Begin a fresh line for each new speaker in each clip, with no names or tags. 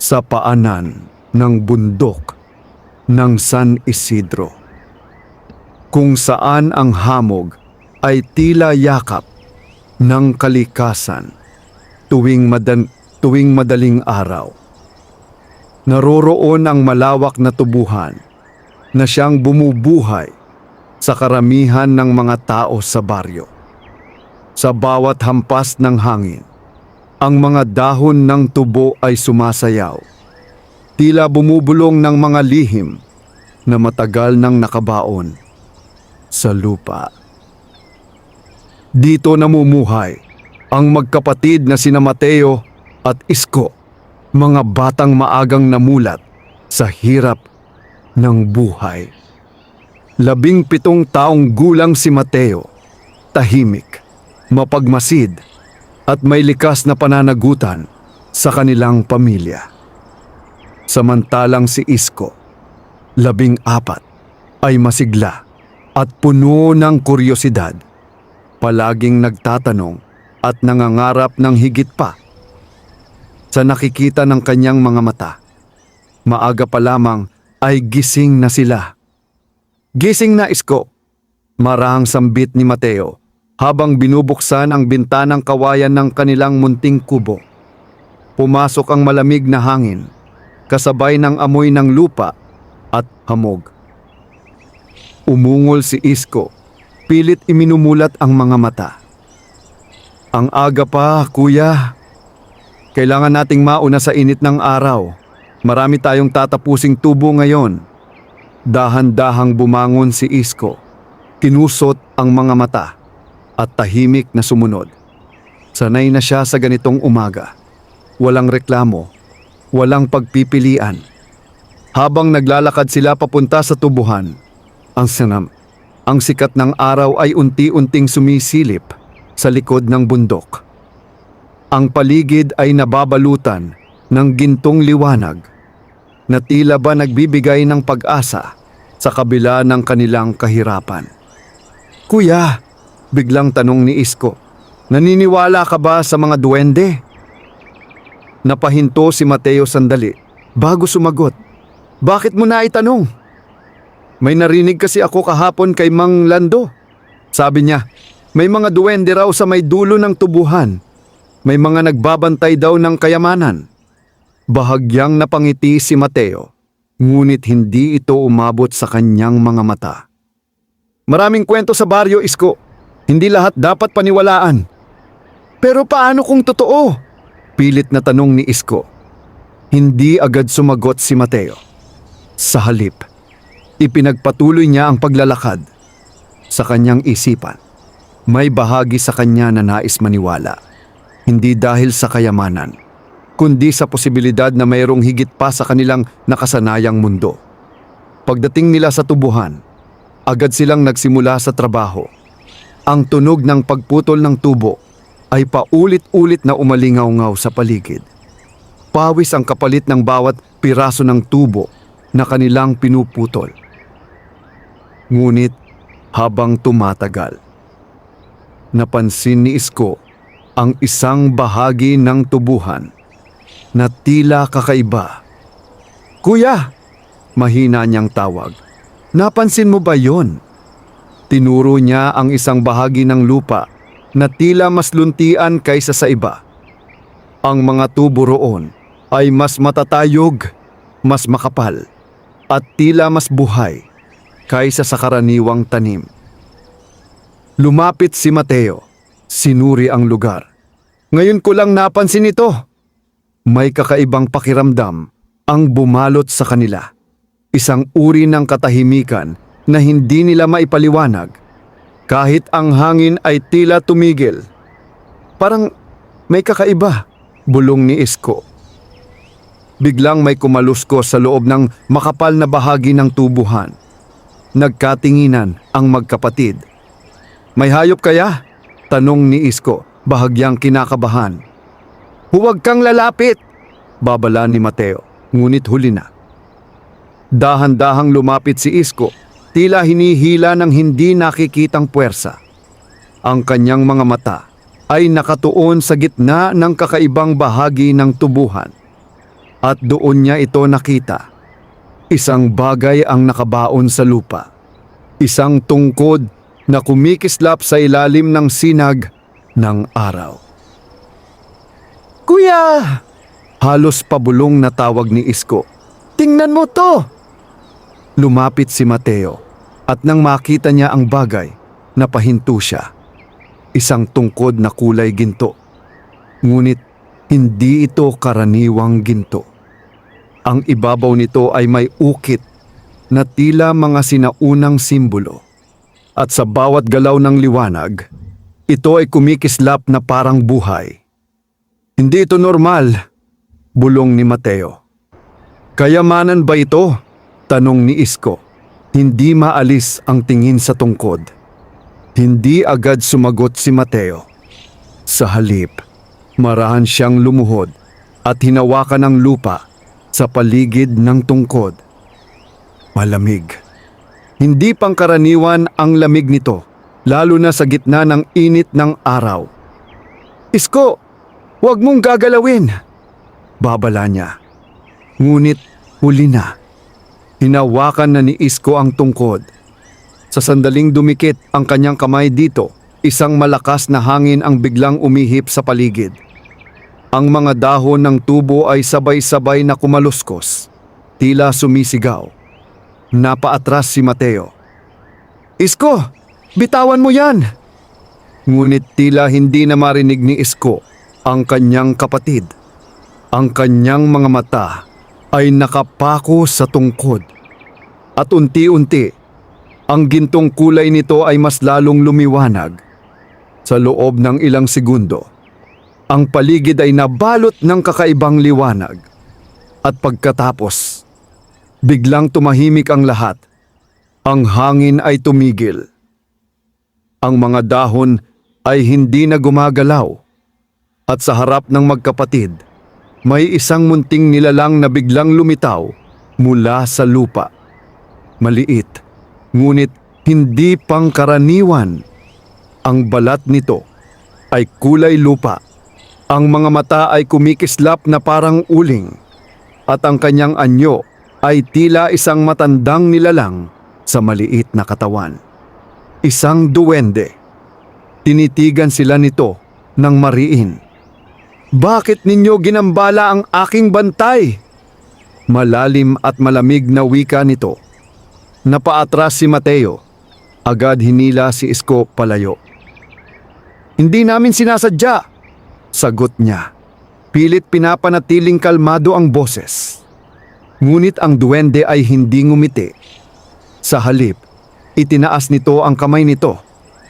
sa paanan ng bundok ng San Isidro, kung saan ang hamog ay tila yakap ng kalikasan tuwing madaling araw. Naroroon ang malawak na tubuhan na siyang bumubuhay sa karamihan ng mga tao sa baryo. Sa bawat hampas ng hangin, ang mga dahon ng tubo ay sumasayaw, tila bumubulong ng mga lihim na matagal nang nakabaon sa lupa. Dito namumuhay ang magkapatid na sina Mateo at Isko, mga batang maagang namulat sa hirap ng buhay. 17 taong gulang si Mateo, tahimik, mapagmasid at may likas na pananagutan sa kanilang pamilya. Samantalang si Isko, 14, ay masigla at puno ng kuryosidad, palaging nagtatanong at nangangarap ng higit pa. Sa nakikita ng kanyang mga mata, maaga pa lamang ay gising na sila. "Gising na, Isko!" marahang sambit ni Mateo habang binubuksan ang bintanang kawayan ng kanilang munting kubo. Pumasok ang malamig na hangin, kasabay ng amoy ng lupa at hamog. Umungol si Isko, pilit iminumulat ang mga mata. "Ang aga pa, kuya. Kailangan nating mauna sa init ng araw. Marami tayong tatapusing tubo ngayon." Dahan-dahang bumangon si Isko. Kinusot ang mga mata at tahimik na sumunod. Sanay na siya sa ganitong umaga. Walang reklamo, walang pagpipilian. Habang naglalakad sila papunta sa tubuhan, ang sikat ng araw ay unti-unting sumisilip sa likod ng bundok. Ang paligid ay nababalutan ng gintong liwanag na tila ba nagbibigay ng pag-asa sa kabila ng kanilang kahirapan. "Kuya," biglang tanong ni Isko, "naniniwala ka ba sa mga duwende?" Napahinto si Mateo sandali bago sumagot. "Bakit mo na itanong?" "May narinig kasi ako kahapon kay Mang Lando. Sabi niya, may mga duwende raw sa may dulo ng tubuhan. May mga nagbabantay daw ng kayamanan." Bahagyang napangiti si Mateo, ngunit hindi ito umabot sa kanyang mga mata. "Maraming kwento sa baryo, Isko. Hindi lahat dapat paniwalaan." "Pero paano kung totoo?" pilit na tanong ni Isko. Hindi agad sumagot si Mateo. Sa halip, ipinagpatuloy niya ang paglalakad. Sa kanyang isipan, may bahagi sa kanya na nais maniwala. Hindi dahil sa kayamanan, kundi sa posibilidad na mayroong higit pa sa kanilang nakasanayang mundo. Pagdating nila sa tubuhan, agad silang nagsimula sa trabaho. Ang tunog ng pagputol ng tubo ay paulit-ulit na umalingaw-ngaw sa paligid. Pawis ang kapalit ng bawat piraso ng tubo na kanilang pinuputol. Ngunit habang tumatagal, napansin ni Isko ang isang bahagi ng tubuhan na tila kakaiba. "Kuya!" mahina niyang tawag. "Napansin mo ba yon?" Tinuro niya ang isang bahagi ng lupa na tila mas luntian kaysa sa iba. Ang mga tubo roon ay mas matatayog, mas makapal, at tila mas buhay kaysa sa karaniwang tanim. Lumapit si Mateo, sinuri ang lugar. "Ngayon ko lang napansin ito." May kakaibang pakiramdam ang bumalot sa kanila. Isang uri ng katahimikan na hindi nila maipaliwanag kahit ang hangin ay tila tumigil. "Parang may kakaiba," bulong ni Isko. Biglang may kumaluskos sa loob ng makapal na bahagi ng tubuhan. Nagkatinginan ang magkapatid. "May hayop kaya?" tanong ni Isko, bahagyang kinakabahan. "Huwag kang lalapit," babala ni Mateo, ngunit huli na. Dahan-dahang lumapit si Isko, tila hinihila ng hindi nakikitang puwersa. Ang kanyang mga mata ay nakatuon sa gitna ng kakaibang bahagi ng tubuhan. At doon niya ito nakita. Isang bagay ang nakabaon sa lupa. Isang tungkod na kumikislap sa ilalim ng sinag ng araw. "Kuya!" Halos pabulong na tawag ni Isko. "Tingnan mo to!" Lumapit si Mateo at nang makita niya ang bagay, napahinto siya. Isang tungkod na kulay ginto. Ngunit hindi ito karaniwang ginto. Ang ibabaw nito ay may ukit na tila mga sinaunang simbolo. At sa bawat galaw ng liwanag, ito ay kumikislap na parang buhay. "Hindi ito normal," bulong ni Mateo. "Kayamanan ba ito?" tanong ni Isko. Hindi maalis ang tingin sa tungkod. Hindi agad sumagot si Mateo. Sa halip, marahan siyang lumuhod at hinawakan ng lupa sa paligid ng tungkod. Malamig. Hindi pangkaraniwan ang lamig nito, lalo na sa gitna ng init ng araw. "Isko, huwag mong gagalawin!" babala niya. Ngunit huli na. Hinawakan na ni Isko ang tungkod. Sa sandaling dumikit ang kanyang kamay dito, isang malakas na hangin ang biglang umihip sa paligid. Ang mga dahon ng tubo ay sabay-sabay na kumaluskos, tila sumisigaw. Napaatras si Mateo. "Isko, bitawan mo yan!" Ngunit tila hindi na marinig ni Isko ang kanyang kapatid. Ang kanyang mga mata ay nakapako sa tungkod. At unti-unti, ang gintong kulay nito ay mas lalong lumiwanag. Sa loob ng ilang segundo, ang paligid ay nabalot ng kakaibang liwanag. At pagkatapos, biglang tumahimik ang lahat. Ang hangin ay tumigil. Ang mga dahon ay hindi na gumagalaw. At sa harap ng magkapatid, may isang munting nilalang na biglang lumitaw mula sa lupa. Maliit, ngunit hindi pangkaraniwan. Ang balat nito ay kulay lupa. Ang mga mata ay kumikislap na parang uling. At ang kanyang anyo ay tila isang matandang nilalang sa maliit na katawan. Isang duwende. Tinitigan sila nito ng mariin. "Bakit ninyo ginambala ang aking bantay?" Malalim at malamig na wika nito. Napaatras si Mateo. Agad hinila si Isko palayo. "Hindi namin sinasadya," sagot niya. Pilit pinapanatiling kalmado ang boses. Ngunit ang duwende ay hindi ngumiti. Sa halip, itinaas nito ang kamay nito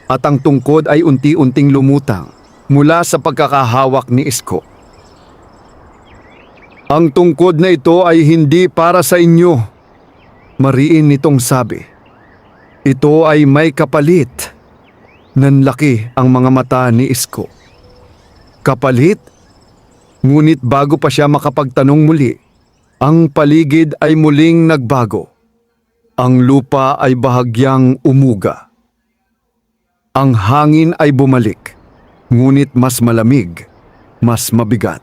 at ang tungkod ay unti-unting lumutang mula sa pagkakahawak ni Isko. "Ang tungkod na ito ay hindi para sa inyo," mariin nitong sabi. "Ito ay may kapalit." Nanlaki ang mga mata ni Isko. "Kapalit?" Ngunit bago pa siya makapagtanong muli, ang paligid ay muling nagbago. Ang lupa ay bahagyang umuga. Ang hangin ay bumalik, ngunit mas malamig, mas mabigat.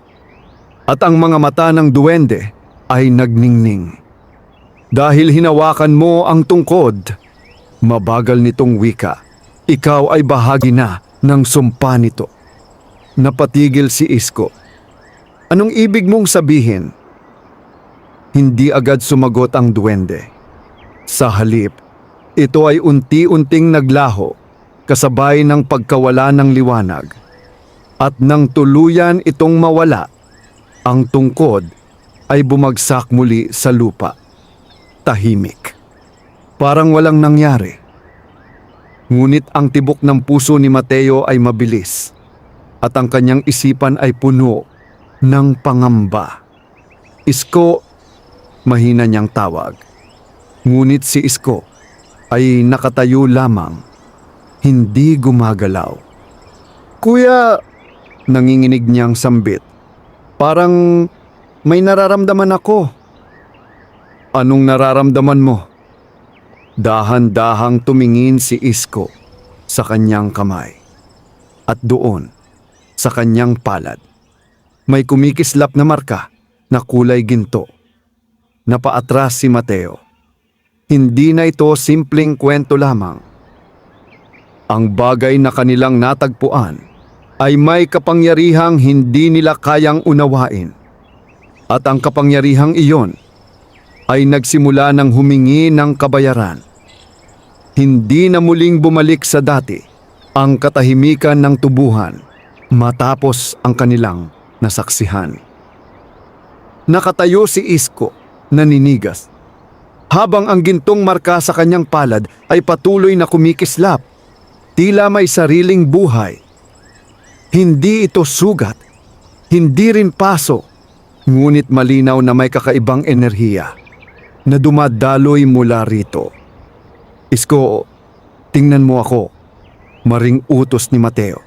At ang mga mata ng duwende ay nagningning. "Dahil hinawakan mo ang tungkod," mabagal nitong wika, "ikaw ay bahagi na ng sumpa nito." Napatigil si Isko. "Anong ibig mong sabihin?" Hindi agad sumagot ang duwende. Sa halip, ito ay unti-unting naglaho kasabay ng pagkawala ng liwanag. At nang tuluyan itong mawala, ang tungkod ay bumagsak muli sa lupa. Tahimik. Parang walang nangyari. Ngunit ang tibok ng puso ni Mateo ay mabilis at ang kanyang isipan ay puno ng pangamba. "Isko," mahina niyang tawag. Ngunit si Isko ay nakatayo lamang, hindi gumagalaw. "Kuya," nanginginig niyang sambit, "parang may nararamdaman ako." "Anong nararamdaman mo?" Dahan-dahang tumingin si Isko sa kanyang kamay. At doon, sa kanyang palad, may kumikislap na marka na kulay ginto. Napaatras si Mateo. Hindi na ito simpleng kwento lamang. Ang bagay na kanilang natagpuan ay may kapangyarihang hindi nila kayang unawain. At ang kapangyarihang iyon ay nagsimula ng humingi ng kabayaran. Hindi na muling bumalik sa dati ang katahimikan ng tubuhan matapos ang kanilang nasaksihan. Nakatayo si Isko, naninigas, habang ang gintong marka sa kanyang palad ay patuloy na kumikislap, tila may sariling buhay. Hindi ito sugat, hindi rin paso, ngunit malinaw na may kakaibang enerhiya na dumadaloy mula rito. Isko, tingnan mo ako, maring utos ni Mateo.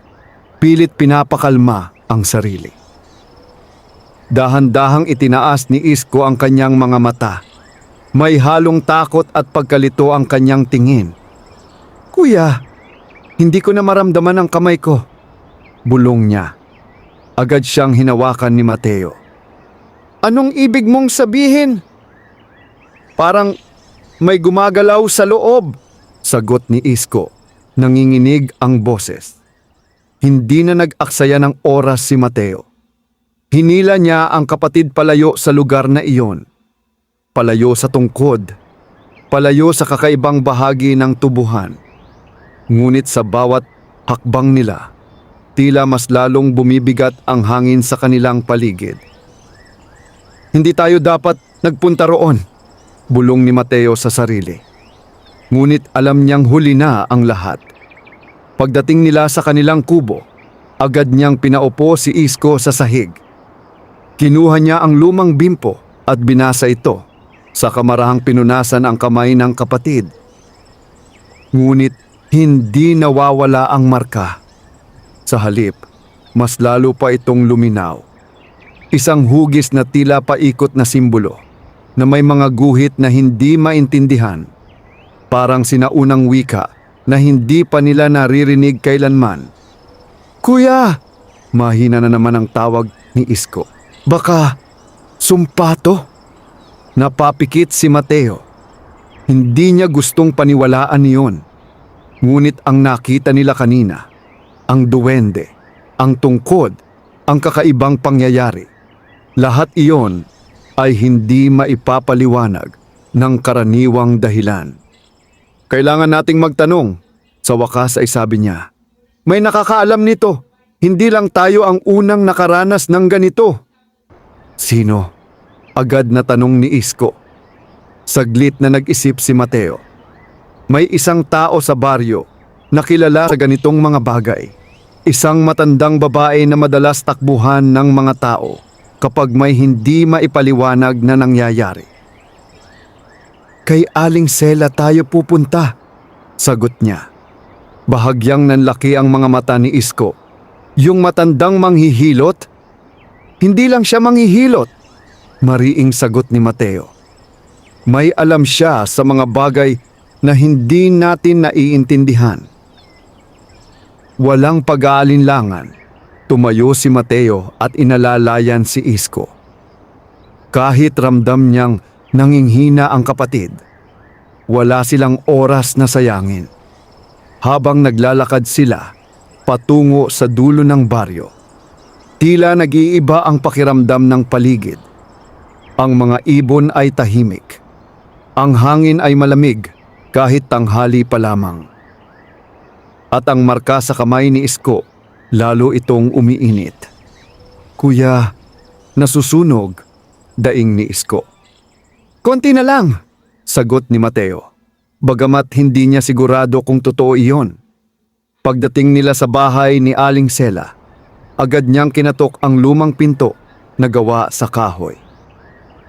Pilit pinapakalma ang sarili. Dahan-dahang itinaas ni Isko ang kanyang mga mata. May halong takot at pagkalito ang kanyang tingin. Kuya, hindi ko na maramdaman ang kamay ko. Bulong niya. Agad siyang hinawakan ni Mateo. Anong ibig mong sabihin? Parang may gumagalaw sa loob, sagot ni Isko. Nanginginig ang boses. Hindi na nag-aksaya ng oras si Mateo. Hinila niya ang kapatid palayo sa lugar na iyon. Palayo sa tungkod, palayo sa kakaibang bahagi ng tubuhan. Ngunit sa bawat hakbang nila, tila mas lalong bumibigat ang hangin sa kanilang paligid. Hindi tayo dapat nagpunta roon, bulong ni Mateo sa sarili. Ngunit alam niyang huli na ang lahat. Pagdating nila sa kanilang kubo, agad niyang pinaupo si Isko sa sahig. Kinuha niya ang lumang bimpo at binasa ito, sa kamarahang pinunasan ang kamay ng kapatid. Ngunit hindi nawawala ang marka. Sa halip, mas lalo pa itong luminaw. Isang hugis na tila paikot na simbolo na may mga guhit na hindi maintindihan. Parang sinaunang wika na hindi pa nila naririnig kailanman. Kuya! Mahina na naman ang tawag ni Isko. Baka sumpato? Napapikit si Mateo. Hindi niya gustong paniwalaan niyon. Ngunit ang nakita nila kanina, ang duwende, ang tungkod, ang kakaibang pangyayari, lahat iyon ay hindi maipapaliwanag ng karaniwang dahilan. Kailangan nating magtanong, sa wakas ay sabi niya. May nakakaalam nito, hindi lang tayo ang unang nakaranas ng ganito. Sino? Agad na tanong ni Isko. Saglit na nag-isip si Mateo. May isang tao sa baryo na kilala sa ganitong mga bagay. Isang matandang babae na madalas takbuhan ng mga tao kapag may hindi maipaliwanag na nangyayari. Kay Aling Sela tayo pupunta, sagot niya. Bahagyang nanlaki ang mga mata ni Isko. Yung matandang manghihilot? Hindi lang siya manghihilot, mariing sagot ni Mateo. May alam siya sa mga bagay na hindi natin naiintindihan. Walang pag-aalinlangan, tumayo si Mateo at inalalayan si Isko. Kahit ramdam niyang nanginghina ang kapatid, wala silang oras na sayangin. Habang naglalakad sila patungo sa dulo ng baryo, tila nag-iiba ang pakiramdam ng paligid. Ang mga ibon ay tahimik. Ang hangin ay malamig kahit tanghali pa lamang. At ang marka sa kamay ni Isko, lalo itong umiinit. Kuya, nasusunog, daing ni Isko. Konti na lang, sagot ni Mateo. Bagamat hindi niya sigurado kung totoo iyon. Pagdating nila sa bahay ni Aling Sela, agad niyang kinatok ang lumang pinto na gawa sa kahoy.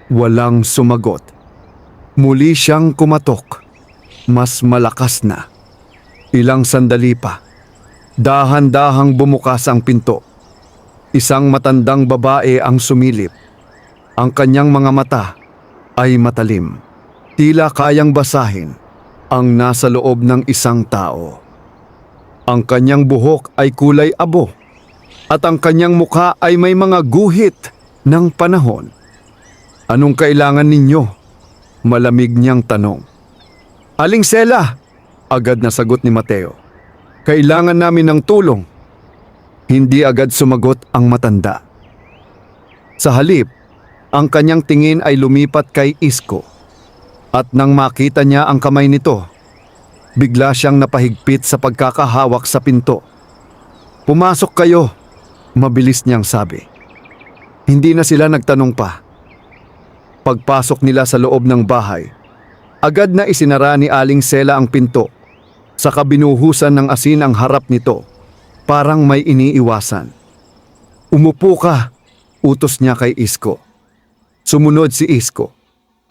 Walang sumagot. Muli siyang kumatok. Mas malakas na. Ilang sandali pa. Dahan-dahang bumukas ang pinto. Isang matandang babae ang sumilip. Ang kanyang mga mata ay matalim. Tila kayang basahin ang nasa loob ng isang tao. Ang kanyang buhok ay kulay abo at ang kanyang mukha ay may mga guhit ng panahon. Anong kailangan ninyo? Malamig niyang tanong. Aling Sela, agad na sagot ni Mateo. Kailangan namin ng tulong. Hindi agad sumagot ang matanda. Sa halip, ang kanyang tingin ay lumipat kay Isko. At nang makita niya ang kamay nito, bigla siyang napahigpit sa pagkakahawak sa pinto. Pumasok kayo, mabilis niyang sabi. Hindi na sila nagtanong pa. Pagpasok nila sa loob ng bahay, agad na isinara ni Aling Sela ang pinto. Saka binuhusan ng asin ang harap nito, parang may iniiwasan. Umupo ka, utos niya kay Isko. Sumunod si Isko,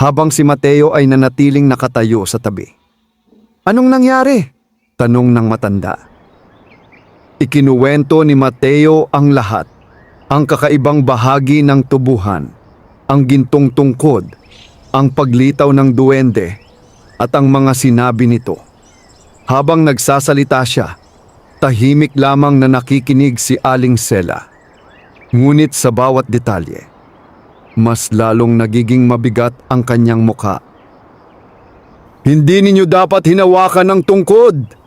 habang si Mateo ay nanatiling nakatayo sa tabi. Anong nangyari? Tanong ng matanda. Ikinuwento ni Mateo ang lahat, ang kakaibang bahagi ng tubuhan, ang gintong tungkod, ang paglitaw ng duwende, at ang mga sinabi nito. Habang nagsasalita siya, tahimik lamang na nakikinig si Aling Sela. Ngunit sa bawat detalye, mas lalong nagiging mabigat ang kanyang mukha. Hindi ninyo dapat hinawakan ng tungkod!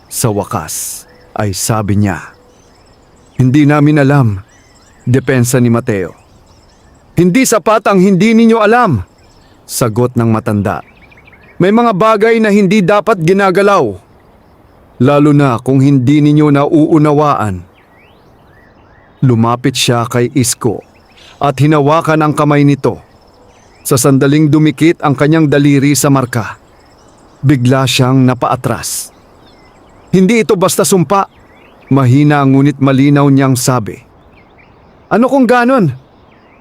Sa wakas ay sabi niya. Hindi namin alam, depensa ni Mateo. Hindi sapat ang hindi ninyo alam, sagot ng matanda. May mga bagay na hindi dapat ginagalaw. Lalo na kung hindi ninyo nauunawaan. Lumapit siya kay Isko at hinawakan ang kamay nito. Sa sandaling dumikit ang kanyang daliri sa marka, bigla siyang napaatras. Hindi ito basta sumpa, mahina ngunit malinaw niyang sabi. Ano kung ganon?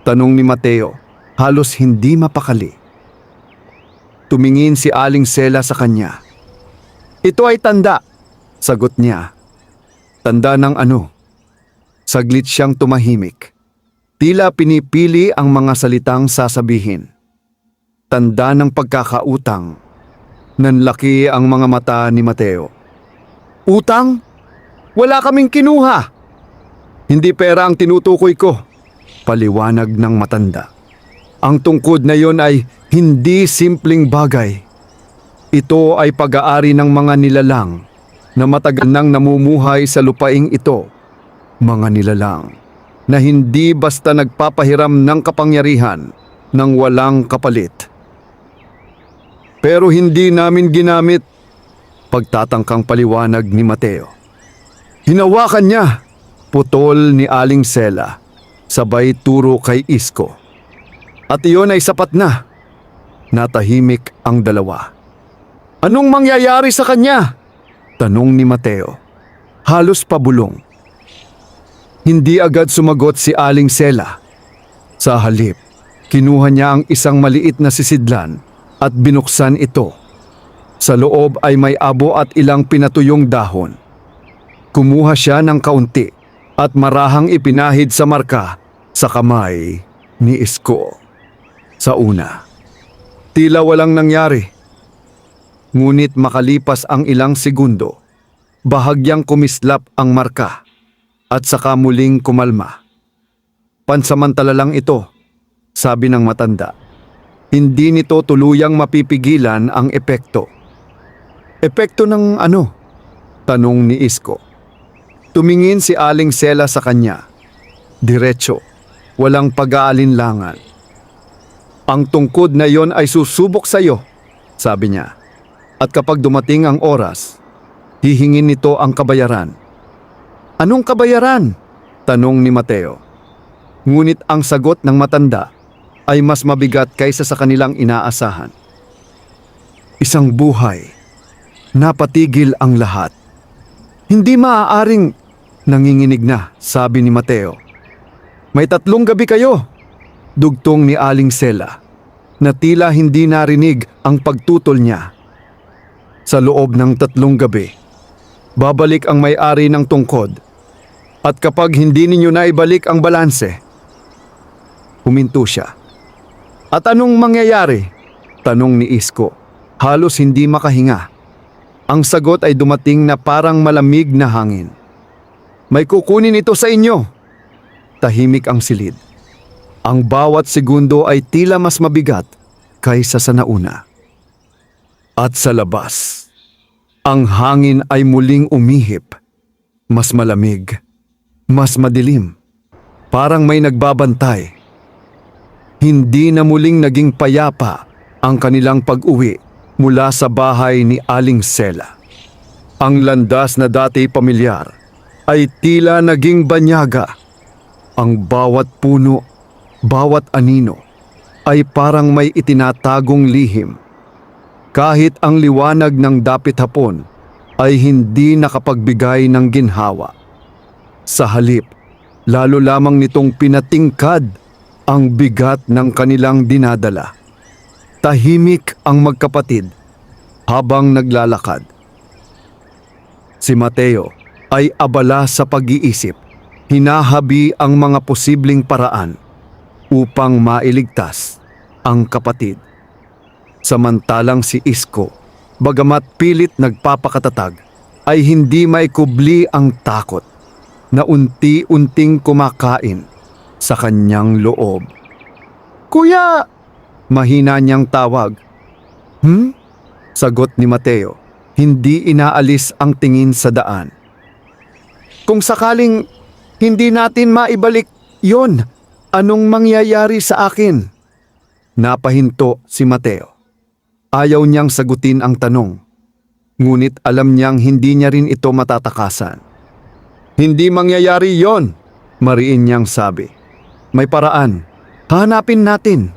Tanong ni Mateo, halos hindi mapakali. Tumingin si Aling Sela sa kanya. Ito ay tanda, sagot niya. Tanda ng ano? Saglit siyang tumahimik. Tila pinipili ang mga salitang sasabihin. Tanda ng pagkakautang. Nanlaki ang mga mata ni Mateo. Utang? Wala kaming kinuha. Hindi pera ang tinutukoy ko, paliwanag ng matanda. Ang tungkod na yon ay hindi simpleng bagay. Ito ay pag-aari ng mga nilalang na matagal nang namumuhay sa lupaing ito. Mga nilalang na hindi basta nagpapahiram ng kapangyarihan ng walang kapalit. Pero hindi namin ginamit, pagtatangkang paliwanag ni Mateo. Hinawakan niya, putol ni Aling Sela, sabay turo kay Isko. At iyon ay sapat na. Natahimik ang dalawa. Anong mangyayari sa kanya? Tanong ni Mateo. Halos pabulong. Hindi agad sumagot si Aling Sela. Sa halip, kinuha niya ang isang maliit na sisidlan at binuksan ito. Sa loob ay may abo at ilang pinatuyong dahon. Kumuha siya ng kaunti at marahang ipinahid sa marka sa kamay ni Isko. Sa una, tila walang nangyari. Ngunit makalipas ang ilang segundo, bahagyang kumislap ang marka at saka muling kumalma. Pansamantala lang ito, sabi ng matanda. Hindi nito tuluyang mapipigilan ang epekto. Epekto ng ano? Tanong ni Isko. Tumingin si Aling Sela sa kanya. Diretso, walang pag-aalinlangan. Ang tungkod na yon ay susubok sa iyo, sabi niya. At kapag dumating ang oras, hihingin nito ang kabayaran. Anong kabayaran? Tanong ni Mateo. Ngunit ang sagot ng matanda ay mas mabigat kaysa sa kanilang inaasahan. Isang buhay, napatigil ang lahat. Hindi maaaring, nanginginig na, sabi ni Mateo. May 3 gabi kayo, dugtong ni Aling Sela, na tila hindi narinig ang pagtutol niya. Sa loob ng 3 gabi, babalik ang may-ari ng tungkod. At kapag hindi ninyo naibalik ang balanse, huminto siya. At anong mangyayari? Tanong ni Isko, halos hindi makahinga. Ang sagot ay dumating na parang malamig na hangin. May kukunin ito sa inyo. Tahimik ang silid. Ang bawat segundo ay tila mas mabigat kaysa sa nauna. At sa labas, ang hangin ay muling umihip. Mas malamig, mas madilim. Parang may nagbabantay. Hindi na muling naging payapa ang kanilang pag-uwi mula sa bahay ni Aling Sela. Ang landas na dati pamilyar ay tila naging banyaga. Ang bawat puno, bawat anino ay parang may itinatagong lihim. Kahit ang liwanag ng dapit hapon ay hindi nakapagbigay ng ginhawa. Sa halip, lalo lamang nitong pinatingkad ang bigat ng kanilang dinadala. Tahimik ang magkapatid habang naglalakad. Si Mateo ay abala sa pag-iisip. Hinahabi ang mga posibleng paraan upang mailigtas ang kapatid. Samantalang si Isko, bagamat pilit nagpapakatatag, ay hindi maikubli ang takot na unti-unting kumakain sa kanyang loob. "Kuya!" Mahina niyang tawag. Sagot ni Mateo, hindi inaalis ang tingin sa daan. "Kung sakaling hindi natin maibalik yon, anong mangyayari sa akin?" Napahinto si Mateo. Ayaw niyang sagutin ang tanong. Ngunit alam niyang hindi niya rin ito matatakasan. "Hindi mangyayari yon," mariin niyang sabi. "May paraan. Hanapin natin."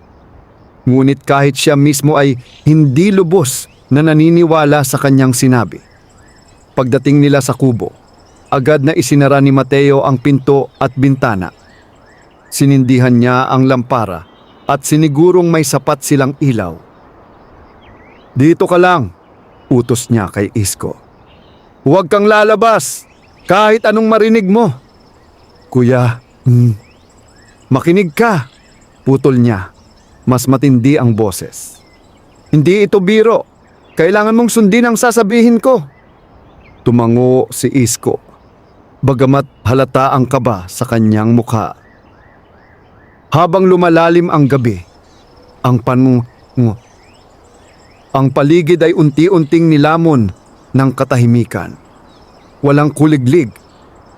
Ngunit kahit siya mismo ay hindi lubos na naniniwala sa kanyang sinabi. Pagdating nila sa kubo, agad na isinara ni Mateo ang pinto at bintana. Sinindihan niya ang lampara at sinigurong may sapat silang ilaw. "Dito ka lang," utos niya kay Isko. "Huwag kang lalabas kahit anong marinig mo." "Kuya, makinig ka," putol niya. Mas matindi ang boses. "Hindi ito biro. Kailangan mong sundin ang sasabihin ko." Tumango si Isko, bagamat halata ang kaba sa kanyang mukha. Habang lumalalim ang gabi, ang paligid ay unti-unting nilamon ng katahimikan. Walang kuliglig,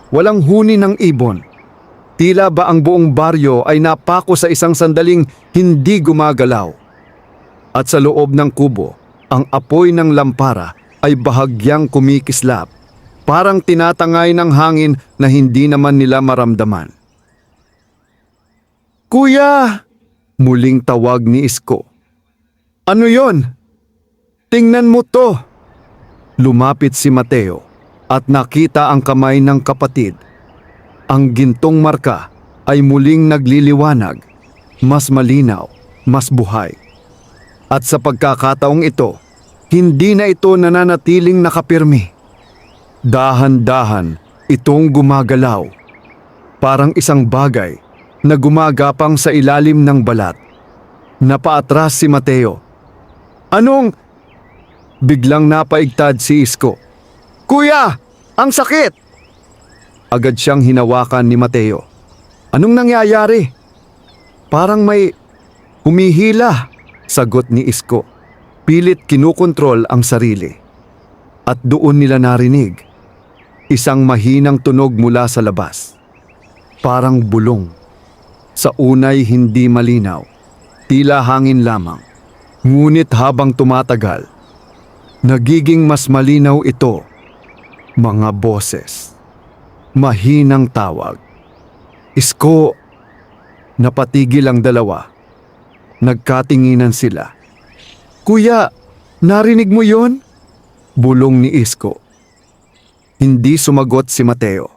walang huni ng ibon. Tila ba ang buong baryo ay napako sa isang sandaling hindi gumagalaw. At sa loob ng kubo, ang apoy ng lampara ay bahagyang kumikislap, parang tinatangay ng hangin na hindi naman nila maramdaman. "Kuya!" muling tawag ni Isko. "Ano yon? Tingnan mo to." Lumapit si Mateo at nakita ang kamay ng kapatid. Ang gintong marka ay muling nagliliwanag, mas malinaw, mas buhay. At sa pagkakataong ito, hindi na ito nananatiling nakapirmi. Dahan-dahan itong gumagalaw, parang isang bagay na gumagapang sa ilalim ng balat. Napaatras si Mateo. "Anong?" Biglang napaigtad si Isko. "Kuya! Ang sakit!" Agad siyang hinawakan ni Mateo. "Anong nangyayari?" "Parang may humihila," sagot ni Isko. Pilit kinukontrol ang sarili. At doon nila narinig isang mahinang tunog mula sa labas. Parang bulong. Sa unay hindi malinaw, tila hangin lamang. Ngunit habang tumatagal, nagiging mas malinaw ito. Mga boses. Mahinang tawag. "Isko!" Napatigil ang dalawa. Nagkatinginan sila. "Kuya, narinig mo yon?" bulong ni Isko. Hindi sumagot si Mateo.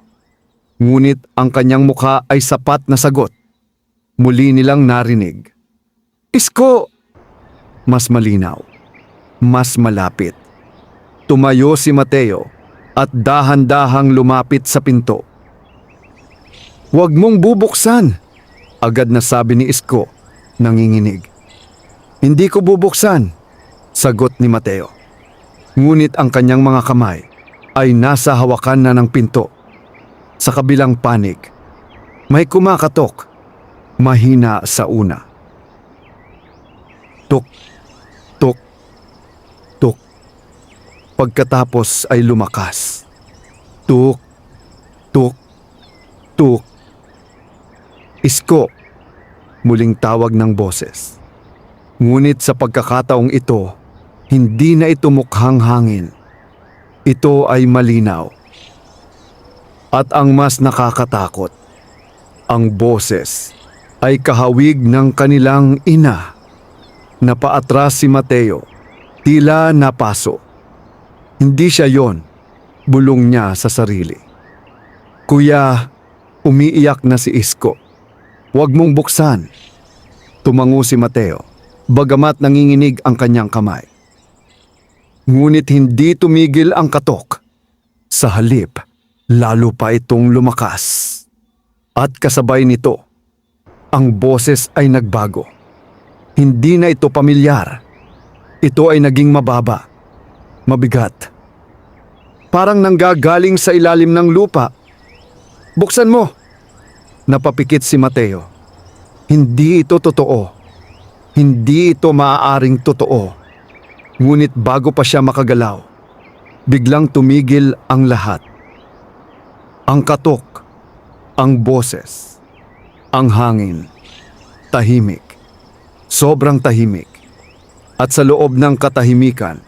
Ngunit ang kanyang mukha ay sapat na sagot. Muli nilang narinig. "Isko!" Mas malinaw. Mas malapit. Tumayo si Mateo at dahan-dahang lumapit sa pinto. "Huwag mong bubuksan," agad na sabi ni Isko, nanginginig. "Hindi ko bubuksan," sagot ni Mateo. Ngunit ang kanyang mga kamay ay nasa hawakan na ng pinto. Sa kabilang panig, may kumakatok. Mahina sa una. Tuk, tuk, tuk. Pagkatapos ay lumakas. Tuk, tuk, tuk. Isko, muling tawag ng boses. Ngunit sa pagkakataong ito, hindi na ito mukhang hangin. Ito ay malinaw. At ang mas nakakatakot, ang boses ay kahawig ng kanilang ina. Napaatras si Mateo, tila napaso. Hindi siya yon, bulong niya sa sarili. Kuya, umiiyak na si Isko. Huwag mong buksan. Tumango si Mateo, bagamat nanginginig ang kanyang kamay. Ngunit hindi tumigil ang katok. Sa halip, lalo pa itong lumakas. At kasabay nito, ang boses ay nagbago. Hindi na ito pamilyar. Ito ay naging mababa, mabigat. Parang nanggagaling sa ilalim ng lupa. Buksan mo! Napapikit si Mateo. Hindi ito totoo. Hindi ito maaaring totoo. Ngunit bago pa siya makagalaw, biglang tumigil ang lahat. Ang katok, ang boses, ang hangin, tahimik, sobrang tahimik. At sa loob ng katahimikan,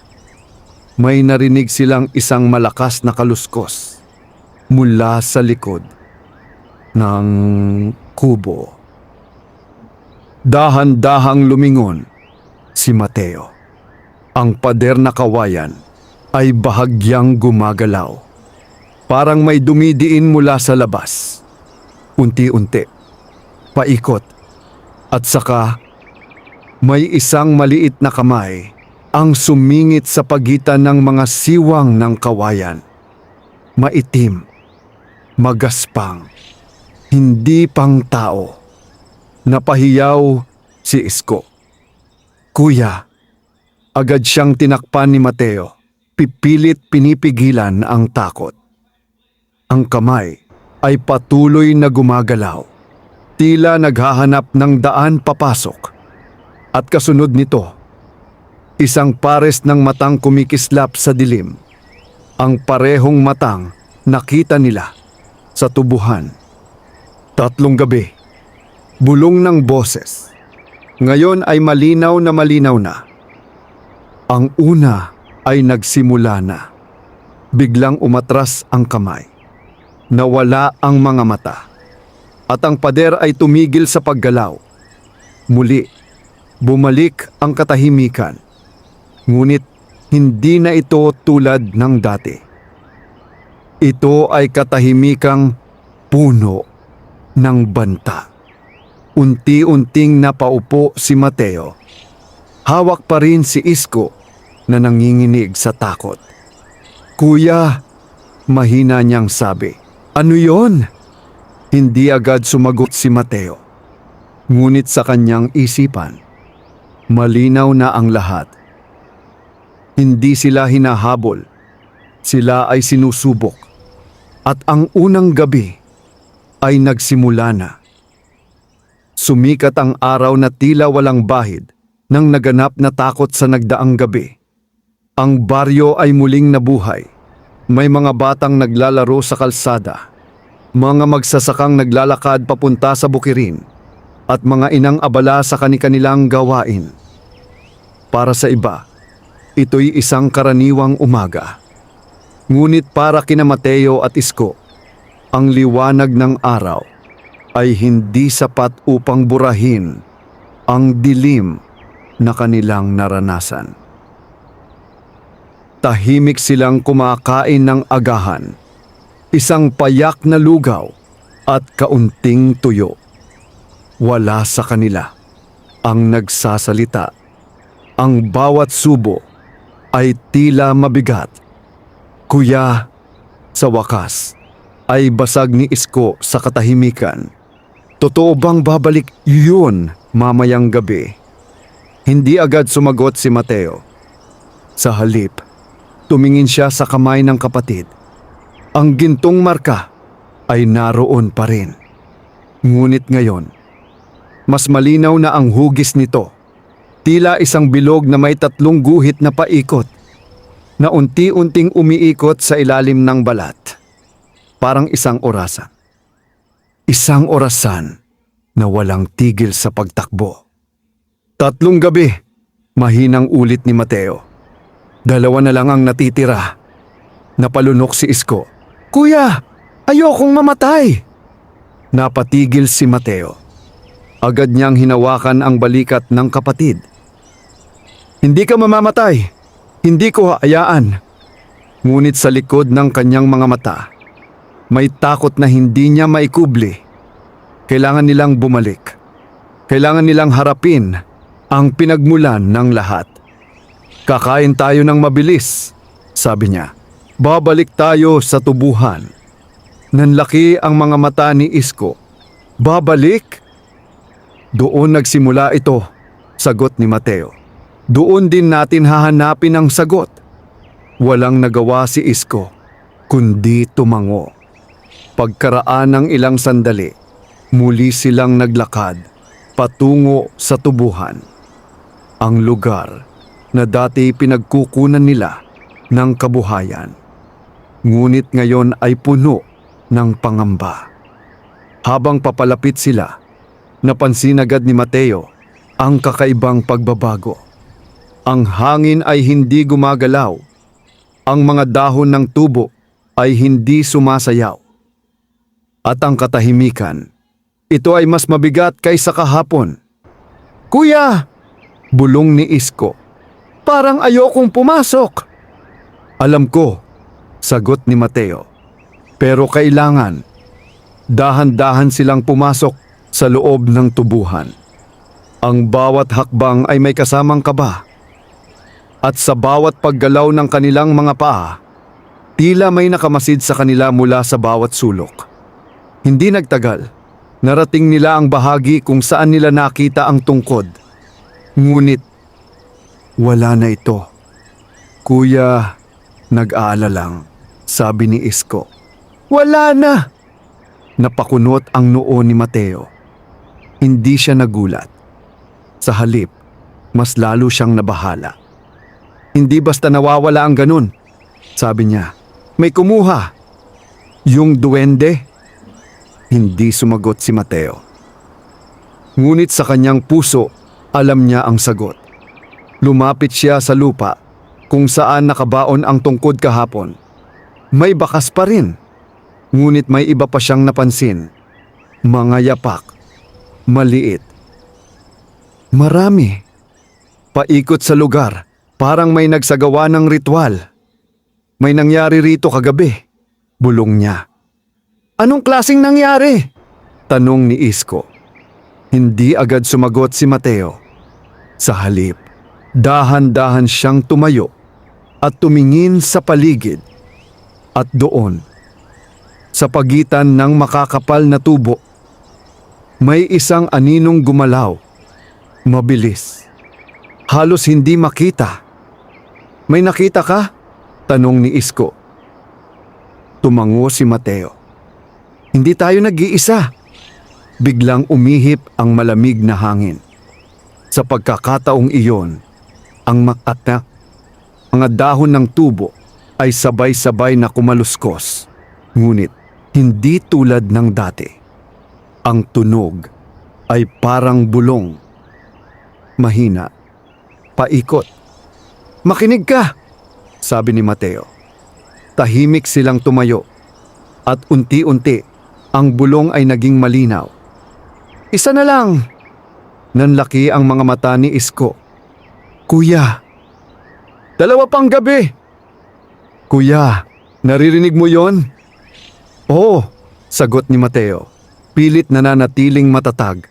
may narinig silang isang malakas na kaluskos mula sa likod ng kubo. Dahan-dahang lumingon si Mateo. Ang pader na kawayan ay bahagyang gumagalaw. Parang may dumidiin mula sa labas. Unti-unti, paikot. At saka, may isang maliit na kamay ang sumingit sa pagitan ng mga siwang ng kawayan. Maitim, magaspang, hindi pang tao. Napahiyaw si Isko. Kuya, agad siyang tinakpan ni Mateo. Pipilit pinipigilan ang takot. Ang kamay ay patuloy na gumagalaw. Tila naghahanap ng daan papasok. At kasunod nito, isang pares ng matang kumikislap sa dilim. Ang parehong matang nakita nila sa tubuhan. 3 gabi, bulong ng boses. Ngayon ay malinaw na. Ang una ay nagsimula na. Biglang umatras ang kamay. Nawala ang mga mata. At ang pader ay tumigil sa paggalaw. Muli, bumalik ang katahimikan. Ngunit hindi na ito tulad ng dati. Ito ay katahimikang puno ng banta. Unti-unting napaupo si Mateo. Hawak pa rin si Isko na nanginginig sa takot. Kuya, mahina niyang sabi. Ano yon? Hindi agad sumagot si Mateo. Ngunit sa kanyang isipan, malinaw na ang lahat. Hindi sila hinahabol. Sila ay sinusubok. At ang unang gabi ay nagsimula na. Sumikat ang araw na tila walang bahid nang naganap na takot sa nagdaang gabi. Ang baryo ay muling nabuhay. May mga batang naglalaro sa kalsada, mga magsasakang naglalakad papunta sa bukirin, at mga inang abala sa kani-kanilang gawain. Para sa iba, ito'y isang karaniwang umaga. Ngunit para kina Mateo at Isko, ang liwanag ng araw ay hindi sapat upang burahin ang dilim na kanilang naranasan. Tahimik silang kumakain ng agahan, isang payak na lugaw at kaunting tuyo. Wala sa kanila ang nagsasalita. Ang bawat subo ay tila mabigat. Kuya, sa wakas ay basag ni Isko sa katahimikan. Totoo bang babalik yun mamayang gabi? Hindi agad sumagot si Mateo. Sa halip, tumingin siya sa kamay ng kapatid. Ang gintong marka ay naroon pa rin. Ngunit ngayon, Mas malinaw na ang hugis nito. Tila isang bilog na may 3 guhit na paikot, na unti-unting umiikot sa ilalim ng balat. Parang isang orasan. Isang orasan na walang tigil sa pagtakbo. 3 gabi, mahinang ulit ni Mateo. 2 na lang ang natitira. Napalunok si Isko. "Kuya, ayokong mamatay!" Napatigil si Mateo. Agad niyang hinawakan ang balikat ng kapatid. "Hindi ka mamamatay. Hindi ko hayaan." Ngunit sa likod ng kanyang mga mata, may takot na hindi niya maikubli. Kailangan nilang bumalik. Kailangan nilang harapin ang pinagmulan ng lahat. "Kakain tayo ng mabilis," sabi niya. "Babalik tayo sa tubuhan." Nanlaki ang mga mata ni Isko. "Babalik?" "Doon nagsimula ito," sagot ni Mateo. "Doon din natin hahanapin ang sagot." Walang nagawa si Isko, kundi tumango. Pagkaraan ng ilang sandali, muli silang naglakad patungo sa tubuhan. Ang lugar na dati pinagkukunan nila ng kabuhayan, ngunit ngayon ay puno ng pangamba. Habang papalapit sila, napansin agad ni Mateo ang kakaibang pagbabago. Ang hangin ay hindi gumagalaw. Ang mga dahon ng tubo ay hindi sumasayaw. At ang katahimikan, ito ay mas mabigat kaysa kahapon. "Kuya!" bulong ni Isko. "Parang ayokong pumasok." "Alam ko," sagot ni Mateo. "Pero kailangan." Dahan-dahan silang pumasok sa loob ng tubuhan. Ang bawat hakbang ay may kasamang kaba. At sa bawat paggalaw ng kanilang mga paa, tila may nakamasid sa kanila mula sa bawat sulok. Hindi nagtagal, narating nila ang bahagi kung saan nila nakita ang tungkod. Ngunit, wala na ito. "Kuya," nag-aalala lang, sabi ni Isko. "Wala na!" Napakunot ang noo ni Mateo. Hindi siya nagulat. Sa halip, mas lalo siyang nabahala. "Hindi basta nawawala ang ganun," sabi niya. "May kumuha." "Yung duwende?" Hindi sumagot si Mateo. Ngunit sa kanyang puso, alam niya ang sagot. Lumapit siya sa lupa kung saan nakabaon ang tungkod kahapon. May bakas pa rin. Ngunit may iba pa siyang napansin. Mga yapak. Maliit. Marami. Paikot sa lugar. Parang may nagsagawa ng ritual. "May nangyari rito kagabi," bulong niya. "Anong klaseng nangyari?" tanong ni Isko. Hindi agad sumagot si Mateo. Sa halip, dahan-dahan siyang tumayo at tumingin sa paligid. At doon, sa pagitan ng makakapal na tubo, may isang aninong gumalaw. Mabilis. Halos hindi makita. "May nakita ka?" tanong ni Isko. Tumango si Mateo. "Hindi tayo nag-iisa." Biglang umihip ang malamig na hangin. Sa pagkakataong iyon, ang mga dahon ng tubo ay sabay-sabay na kumaluskos. Ngunit hindi tulad ng dati. Ang tunog ay parang bulong. Mahina. Paikot. "Makinig ka!" sabi ni Mateo. Tahimik silang tumayo. At unti-unti, ang bulong ay naging malinaw. "Isa na lang!" Nanlaki ang mga mata ni Isko. "Kuya!" "2 pang gabi!" "Kuya, naririnig mo yon?" "Oo," sagot ni Mateo, pilit nananatiling matatag.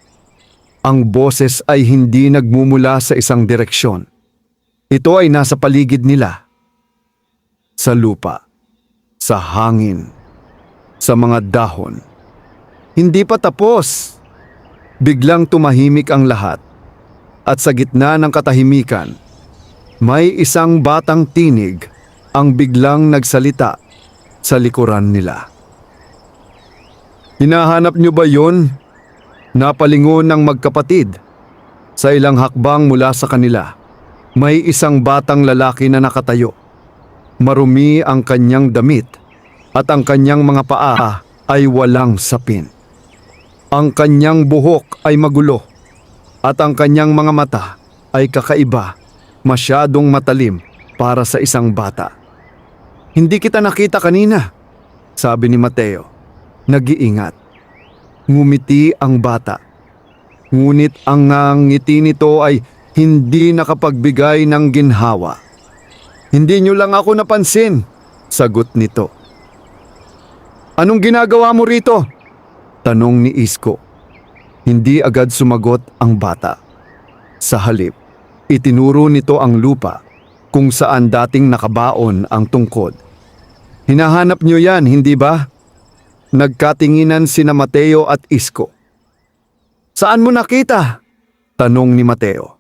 Ang boses ay hindi nagmumula sa isang direksyon. Ito ay nasa paligid nila. Sa lupa, sa hangin, sa mga dahon. Hindi pa tapos. Biglang tumahimik ang lahat. At sa gitna ng katahimikan, may isang batang tinig ang biglang nagsalita sa likuran nila. "Hinahanap niyo ba yon?" Napalingon ng magkapatid. Sa ilang hakbang mula sa kanila, may isang batang lalaki na nakatayo. Marumi ang kanyang damit at ang kanyang mga paa ay walang sapin. Ang kanyang buhok ay magulo at ang kanyang mga mata ay kakaiba, masyadong matalim para sa isang bata. "Hindi kita nakita kanina," sabi ni Mateo, nag-iingat. Ngumiti ang bata. Ngunit ang ngiti nito ay hindi nakapagbigay ng ginhawa. "Hindi niyo lang ako napansin," sagot nito. "Anong ginagawa mo rito?" tanong ni Isko. Hindi agad sumagot ang bata. Sa halip, itinuro nito ang lupa kung saan dating nakabaon ang tungkod. "Hinahanap niyo yan, hindi ba?" Nagkatinginan sina Mateo at Isko. "Saan mo nakita?" tanong ni Mateo.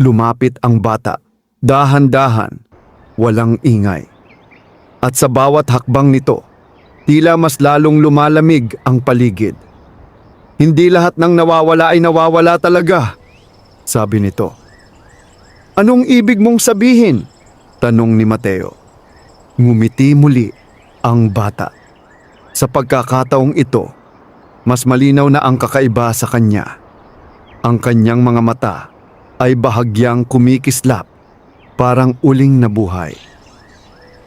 Lumapit ang bata, dahan-dahan, walang ingay. At sa bawat hakbang nito, tila mas lalong lumalamig ang paligid. "Hindi lahat ng nawawala ay nawawala talaga," sabi nito. "Anong ibig mong sabihin?" tanong ni Mateo. Ngumiti muli ang bata. Sa pagkakataong ito, mas malinaw na ang kakaiba sa kanya. Ang kanyang mga mata ay bahagyang kumikislap, parang uling nabuhay.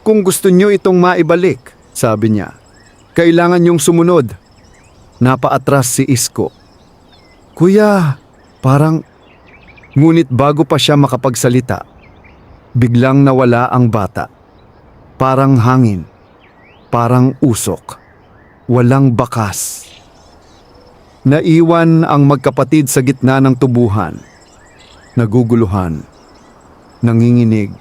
"Kung gusto niyo itong maibalik," sabi niya, "kailangan niyong sumunod." Napaatras si Isko. "Kuya, parang..." Ngunit bago pa siya makapagsalita, biglang nawala ang bata. Parang hangin, parang usok, walang bakas. Naiwan ang magkapatid sa gitna ng tubuhan, naguguluhan, nanginginig,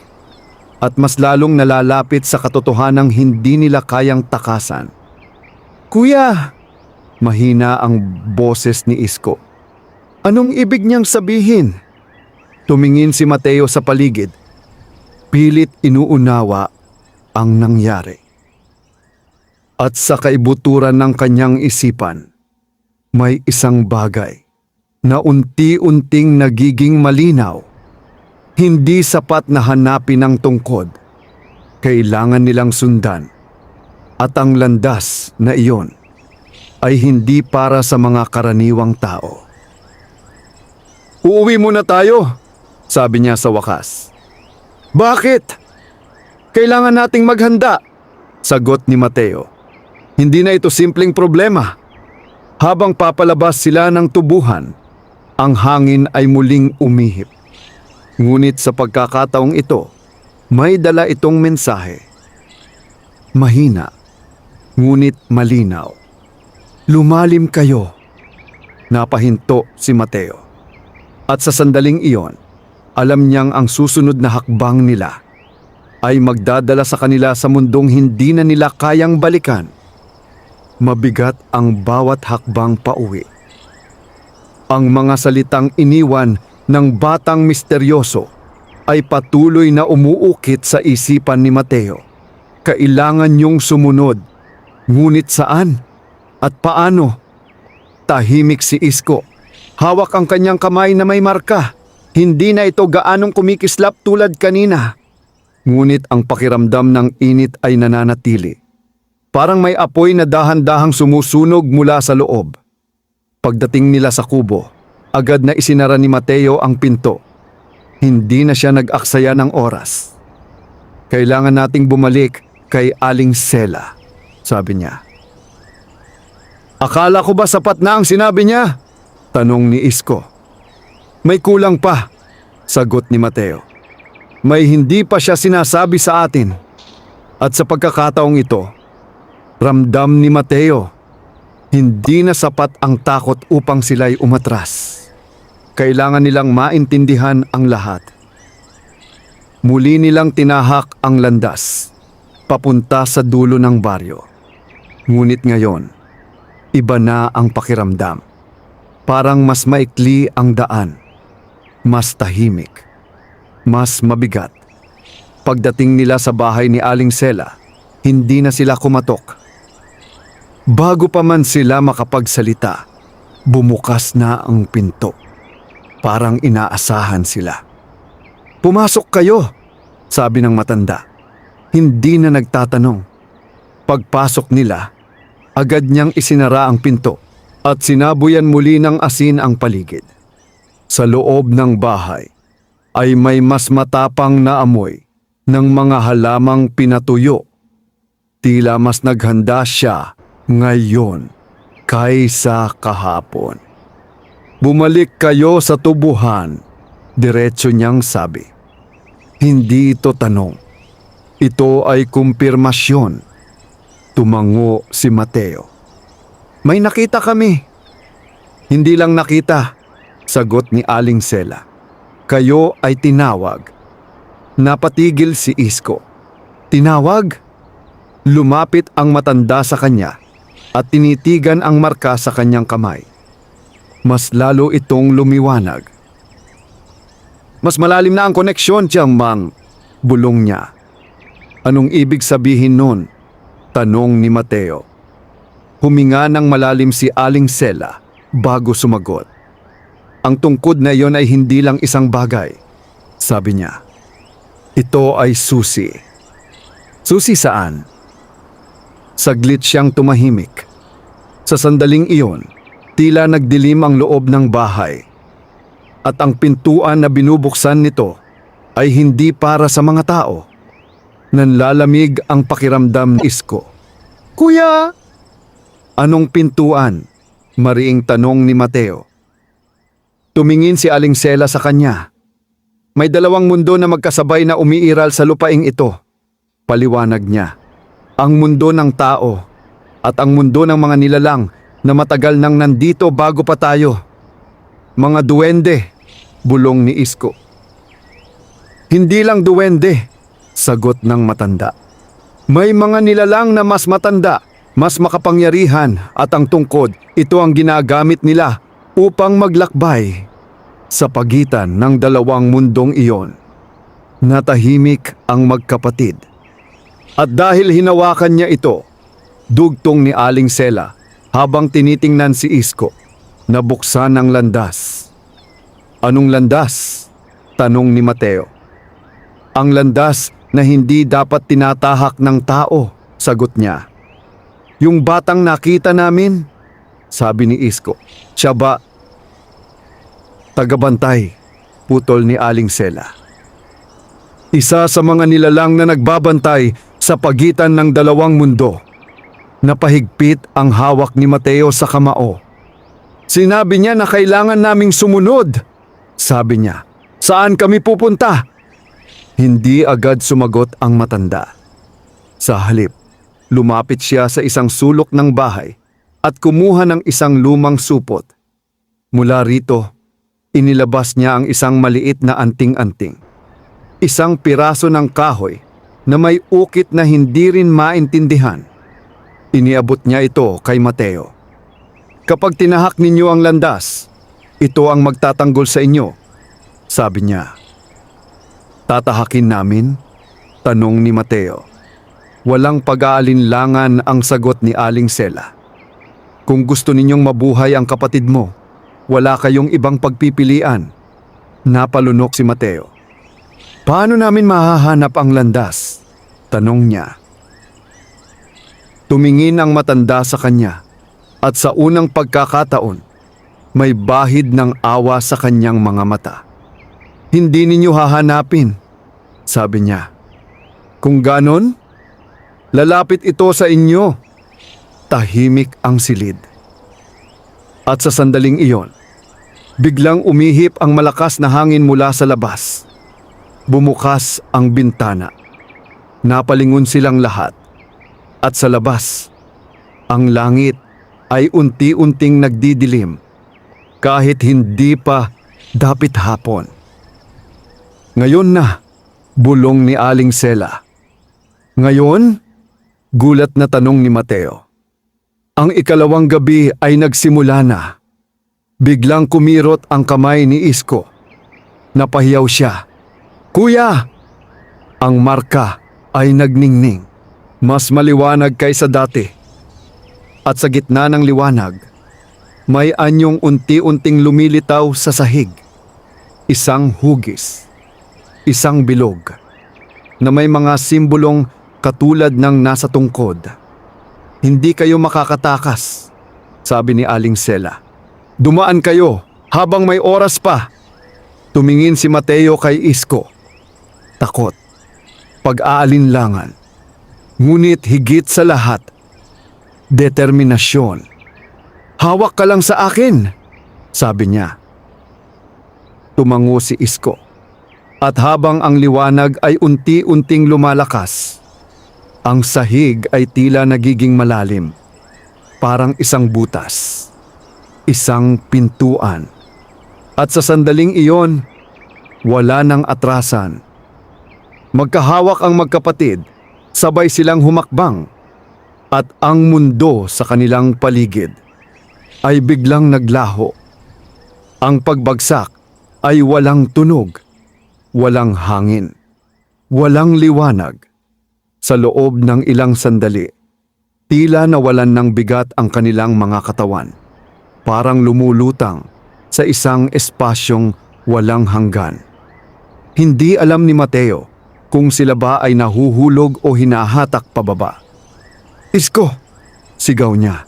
at mas lalong nalalapit sa katotohanang hindi nila kayang takasan. "Kuya!" Mahina ang boses ni Isko. "Anong ibig niyang sabihin?" Tumingin si Mateo sa paligid. Pilit inuunawa ang nangyari. At sa kaibuturan ng kanyang isipan, may isang bagay na unti-unting nagiging malinaw. Hindi sapat na hanapin ang tungkod. Kailangan nilang sundan. At ang landas na iyon ay hindi para sa mga karaniwang tao. "Uuwi muna tayo," sabi niya sa wakas. "Bakit?" "Kailangan nating maghanda," sagot ni Mateo. Hindi na ito simpleng problema. Habang papalabas sila ng tubuhan, ang hangin ay muling umihip. Ngunit sa pagkakataong ito, may dala itong mensahe. Mahina, ngunit malinaw. "Lumalim kayo." Napahinto si Mateo. At sa sandaling iyon, alam niyang ang susunod na hakbang nila ay magdadala sa kanila sa mundong hindi na nila kayang balikan. Mabigat ang bawat hakbang pauwi. Ang mga salitang iniwan ng batang misteryoso ay patuloy na umuukit sa isipan ni Mateo. Kailangan niyong sumunod. Ngunit saan? At paano? Tahimik si Isko. Hawak ang kanyang kamay na may marka. Hindi na ito gaanong kumikislap tulad kanina. Ngunit ang pakiramdam ng init ay nananatili. Parang may apoy na dahan-dahang sumusunog mula sa loob. Pagdating nila sa kubo, agad na isinara ni Mateo ang pinto. Hindi na siya nag-aksaya ng oras. "Kailangan nating bumalik kay Aling Sela," sabi niya. "Akala ko ba sapat na ang sinabi niya?" tanong ni Isko. "May kulang pa," sagot ni Mateo. "May hindi pa siya sinasabi sa atin." At sa pagkakataong ito, ramdam ni Mateo, hindi na sapat ang takot upang sila'y umatras. Kailangan nilang maintindihan ang lahat. Muli nilang tinahak ang landas, papunta sa dulo ng baryo. Ngunit ngayon, iba na ang pakiramdam. Parang mas maikli ang daan, mas tahimik, mas mabigat. Pagdating nila sa bahay ni Aling Sela, hindi na sila kumatok. Bago pa man sila makapagsalita, Bumukas na ang pinto. Parang inaasahan sila. "Pumasok kayo," sabi ng matanda. Hindi na nagtatanong. Pagpasok nila, agad niyang isinara ang pinto at sinabuyan muli ng asin ang paligid. Sa loob ng bahay ay may mas matapang na amoy ng mga halamang pinatuyo. Tila mas naghanda siya ngayon kaysa kahapon. "Bumalik kayo sa tubuhan," diretso niyang sabi. Hindi ito tanong. Ito ay kumpirmasyon. Tumango si Mateo. "May nakita kami." "Hindi lang nakita," sagot ni Aling Sela. "Kayo ay tinawag." Napatigil si Isko. "Tinawag?" Lumapit ang matanda sa kanya at tinitigan ang marka sa kanyang kamay. Mas lalo itong lumiwanag. "Mas malalim na ang koneksyon, Tiang Mang," bulong niya. "Anong ibig sabihin nun?" tanong ni Mateo. Huminga ng malalim si Aling Sela bago sumagot. "Ang tungkod na iyon ay hindi lang isang bagay," sabi niya. "Ito ay susi." "Susi saan?" Saglit siyang tumahimik. Sa sandaling iyon, tila nagdilim ang loob ng bahay. At ang pintuan na binubuksan nito ay hindi para sa mga tao. Nanlalamig ang pakiramdam ni Isko. "Kuya!" "Anong pintuan?" mariing tanong ni Mateo. Tumingin si Aling Sela sa kanya. "May dalawang mundo na magkasabay na umiiral sa lupaing ito," paliwanag niya. "Ang mundo ng tao at ang mundo ng mga nilalang na matagal nang nandito bago pa tayo. Mga duwende," bulong ni Isko. "Hindi lang duwende," sagot ng matanda. "May mga nilalang na mas matanda, mas makapangyarihan at ang tungkod, ito ang ginagamit nila upang maglakbay sa pagitan ng dalawang mundong iyon." Natahimik ang magkapatid. At dahil hinawakan niya ito, dugtong ni Aling Sela habang tinitingnan si Isko, nabuksan ang landas. "Anong landas?" tanong ni Mateo. "Ang landas na hindi dapat tinatahak ng tao," sagot niya. "Yung batang nakita namin," sabi ni Isko. "Siya ba?" "Tagabantay," putol ni Aling Sela. "Isa sa mga nilalang na nagbabantay sa pagitan ng dalawang mundo." Napahigpit ang hawak ni Mateo sa kamao. "Sinabi niya na kailangan naming sumunod," sabi niya. "Saan kami pupunta?" Hindi agad sumagot ang matanda. Sa halip, lumapit siya sa isang sulok ng bahay at kumuha ng isang lumang supot. Mula rito, inilabas niya ang isang maliit na anting-anting. Isang piraso ng kahoy na may ukit na hindi rin maintindihan. Iniabot niya ito kay Mateo. "Kapag tinahak ninyo ang landas, ito ang magtatanggol sa inyo," sabi niya. "Tatahakin namin?" tanong ni Mateo. Walang pag-aalinlangan ang sagot ni Aling Sela. "Kung gusto ninyong mabuhay ang kapatid mo, wala kayong ibang pagpipilian," napalunok si Mateo. "Paano namin mahahanap ang landas?" tanong niya. Tumingin ang matanda sa kanya at sa unang pagkakataon, may bahid ng awa sa kanyang mga mata. "Hindi ninyo hahanapin," sabi niya. "Kung ganon, lalapit ito sa inyo." Tahimik ang silid. At sa sandaling iyon, biglang umihip ang malakas na hangin mula sa labas. Bumukas ang bintana. Napalingon silang lahat. At sa labas, ang langit ay unti-unting nagdidilim kahit hindi pa dapit hapon. "Ngayon na," bulong ni Aling Sela. "Ngayon?" gulat na tanong ni Mateo. Ang ikalawang gabi ay nagsimula na. Biglang kumirot ang kamay ni Isko. Napahiyaw siya. "Kuya!" Ang marka ay nagningning. Mas maliwanag kaysa dati. At sa gitna ng liwanag, May anyong unti-unting lumilitaw sa sahig. Isang hugis, isang bilog, na may mga simbolong katulad ng nasa tungkod. Hindi kayo makakatakas, sabi ni Aling Sela. Dumaan kayo habang may oras pa. Tumingin si Mateo kay Isko. Takot, pag-aalinlangan, ngunit higit sa lahat, determinasyon. Hawak ka lang sa akin, sabi niya. Tumango si Isko. At habang ang liwanag ay unti-unting lumalakas, ang sahig ay tila nagiging malalim. Parang isang butas, isang pintuan. At sa sandaling iyon, wala nang atrasan. Magkahawak ang magkapatid, sabay silang humakbang. At ang mundo sa kanilang paligid ay biglang naglaho. Ang pagbagsak ay walang tunog, walang hangin, walang liwanag. Sa loob ng ilang sandali, tila nawalan ng bigat ang kanilang mga katawan. Parang lumulutang sa isang espasyong walang hanggan. Hindi alam ni Mateo kung sila ba ay nahuhulog o hinahatak pababa. Isko! Sigaw niya.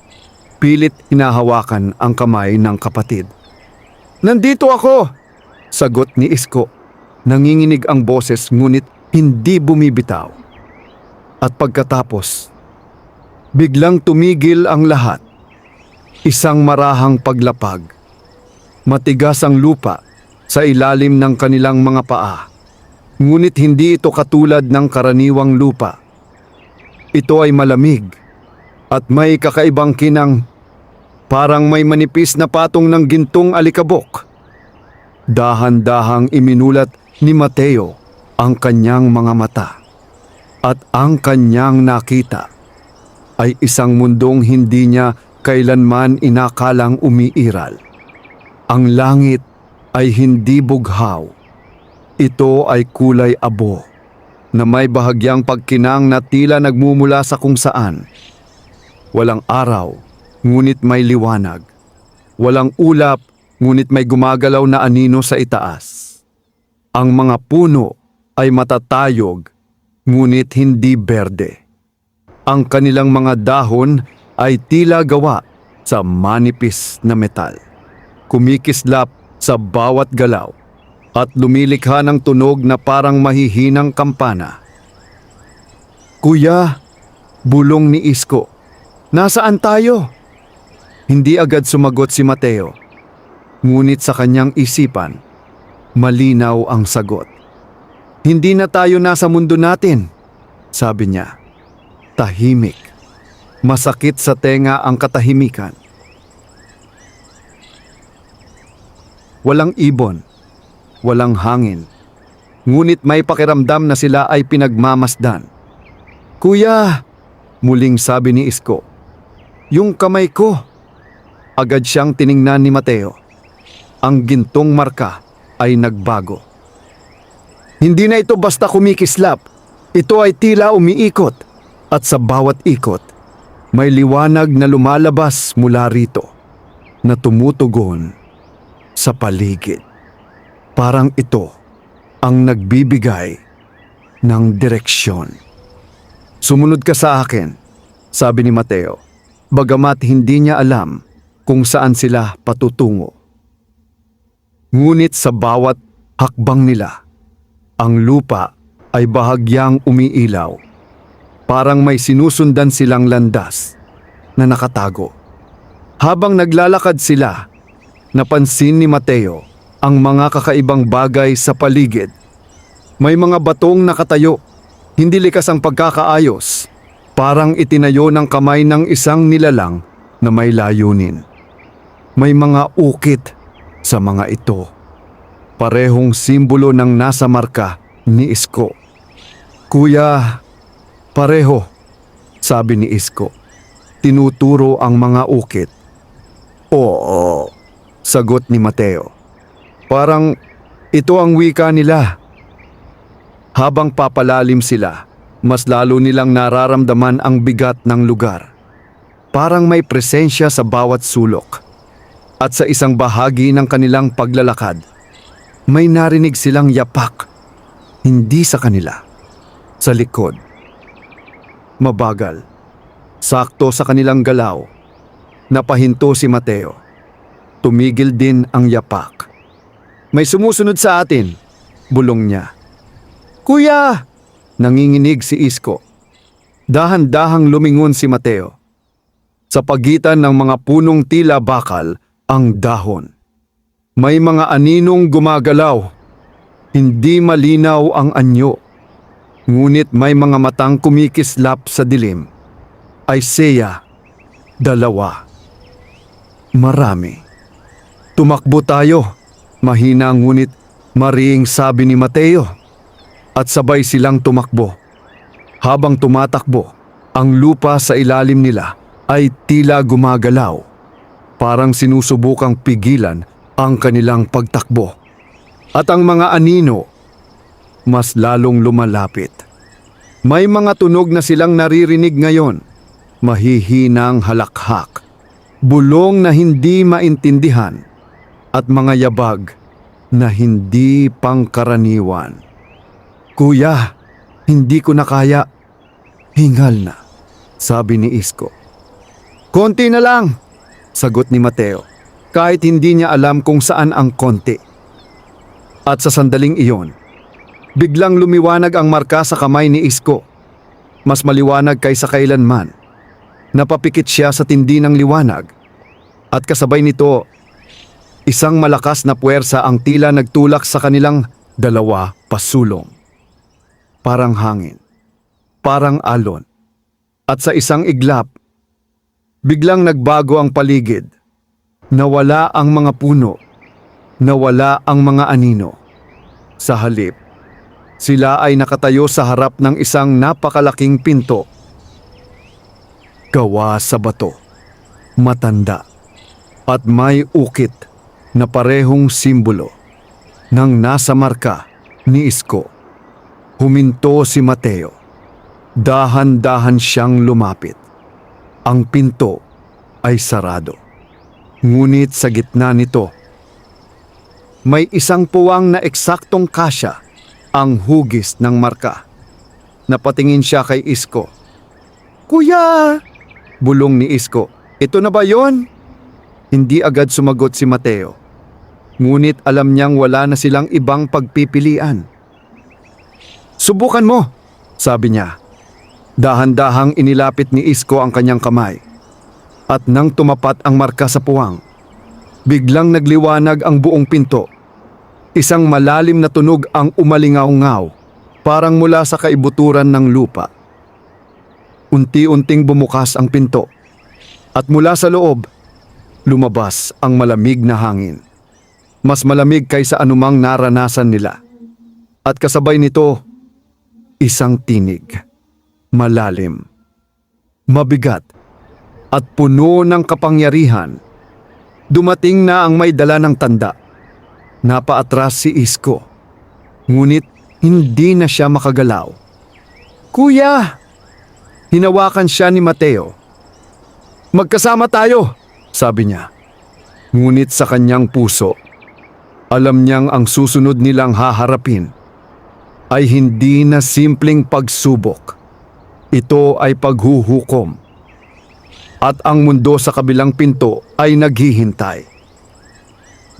Pilit hinahawakan ang kamay ng kapatid. Nandito ako! Sagot ni Isko. Nanginginig ang boses ngunit hindi bumibitaw. At pagkatapos, biglang tumigil ang lahat. Isang marahang paglapag. Matigas ang lupa sa ilalim ng kanilang mga paa. Ngunit hindi ito katulad ng karaniwang lupa. Ito ay malamig at may kakaibang kinang. Parang may manipis na patong ng gintong alikabok. Dahan-dahang iminulat ni Mateo ang kanyang mga mata. At ang kanyang nakita ay isang mundong hindi niya kailanman inakalang umiiral. Ang langit ay hindi bughaw. Ito ay kulay abo na may bahagyang pagkinang na tila nagmumula sa kung saan. Walang araw, ngunit may liwanag. Walang ulap, ngunit may gumagalaw na anino sa itaas. Ang mga puno ay matatayog, ngunit hindi berde. Ang kanilang mga dahon ay tila gawa sa manipis na metal. Kumikislap sa bawat galaw at lumilikha ng tunog na parang mahihinang kampana. Kuya, bulong ni Isko. Nasaan tayo? Hindi agad sumagot si Mateo. Ngunit sa kanyang isipan, malinaw ang sagot. Hindi na tayo nasa mundo natin, sabi niya. Tahimik. Masakit sa tenga ang katahimikan. Walang ibon, walang hangin. Ngunit may pakiramdam na sila ay pinagmamasdan. Kuya, muling sabi ni Isko. Yung kamay ko. Agad siyang tiningnan ni Mateo. Ang gintong marka ay nagbago. Hindi na ito basta kumikislap. Ito ay tila umiikot. At sa bawat ikot, may liwanag na lumalabas mula rito na tumutugon sa paligid. Parang ito ang nagbibigay ng direksyon. Sumunod ka sa akin, sabi ni Mateo, bagamat hindi niya alam kung saan sila patutungo. Ngunit sa bawat hakbang nila, ang lupa ay bahagyang umiilaw. Parang may sinusundan silang landas na nakatago. Habang naglalakad sila, napansin ni Mateo ang mga kakaibang bagay sa paligid. May mga batong nakatayo, hindi likas ang pagkakaayos. Parang itinayo ng kamay ng isang nilalang na may layunin. May mga ukit sa mga ito. Parehong simbolo ng nasa marka ni Isko. Kuya, pareho, sabi ni Isko. Tinuturo ang mga ukit. Oo, sagot ni Mateo. Parang ito ang wika nila. Habang papalalim sila, mas lalo nilang nararamdaman ang bigat ng lugar. Parang may presensya sa bawat sulok. At sa isang bahagi ng kanilang paglalakad, may narinig silang yapak, hindi sa kanila, sa likod. Mabagal, sakto sa kanilang galaw, napahinto si Mateo. Tumigil din ang yapak. May sumusunod sa atin, bulong niya. Kuya! Nanginginig si Isko. Dahan-dahang lumingon si Mateo. Sa pagitan ng mga punong tila bakal, ang dahon. May mga aninong gumagalaw. Hindi malinaw ang anyo. Ngunit may mga matang kumikislap sa dilim. Isaiah, 2. Marami. Tumakbo tayo. Mahina ngunit mariing sabi ni Mateo. At sabay silang tumakbo. Habang tumatakbo, ang lupa sa ilalim nila ay tila gumagalaw. Parang sinusubukang pigilan ang kanilang pagtakbo. At ang mga anino, mas lalong lumalapit. May mga tunog na silang naririnig ngayon. Mahihinang halakhak, bulong na hindi maintindihan, at mga yabag na hindi pangkaraniwan. Kuya, hindi ko na kaya. Hingal na, sabi ni Isko. Konti na lang, sagot ni Mateo, kahit hindi niya alam kung saan ang konti. At sa sandaling iyon, biglang lumiwanag ang marka sa kamay ni Isko. Mas maliwanag kaysa kailanman. Napapikit siya sa tindi ng liwanag. At kasabay nito, isang malakas na puwersa ang tila nagtulak sa kanilang dalawa pasulong. Parang hangin, parang alon. At sa isang iglap, biglang nagbago ang paligid. Nawala ang mga puno. Nawala ang mga anino. Sa halip, sila ay nakatayo sa harap ng isang napakalaking pinto. Gawa sa bato, matanda, at may ukit na parehong simbolo ng nasa marka ni Isko. Huminto si Mateo. Dahan-dahan siyang lumapit. Ang pinto ay sarado. Ngunit sa gitna nito, may isang puwang na eksaktong kasya ang hugis ng marka. Napatingin siya kay Isko. Kuya! Bulong ni Isko. Ito na ba yon? Hindi agad sumagot si Mateo. Ngunit alam niyang wala na silang ibang pagpipilian. Subukan mo, sabi niya. Dahan-dahang inilapit ni Isko ang kanyang kamay. At nang tumapat ang marka sa puwang, biglang nagliwanag ang buong pinto. Isang malalim na tunog ang umalingaw-ngaw, parang mula sa kaibuturan ng lupa. Unti-unting bumukas ang pinto, at mula sa loob, lumabas ang malamig na hangin. Mas malamig kaysa anumang naranasan nila. At kasabay nito, isang tinig, malalim, mabigat, at puno ng kapangyarihan. Dumating na ang may dala ng tanda. Napaatras si Isko. Ngunit hindi na siya makagalaw. Kuya! Hinawakan siya ni Mateo. Magkasama tayo, sabi niya. Ngunit sa kanyang puso, alam niyang ang susunod nilang haharapin ay hindi na simpleng pagsubok. Ito ay paghuhukom. At ang mundo sa kabilang pinto ay naghihintay.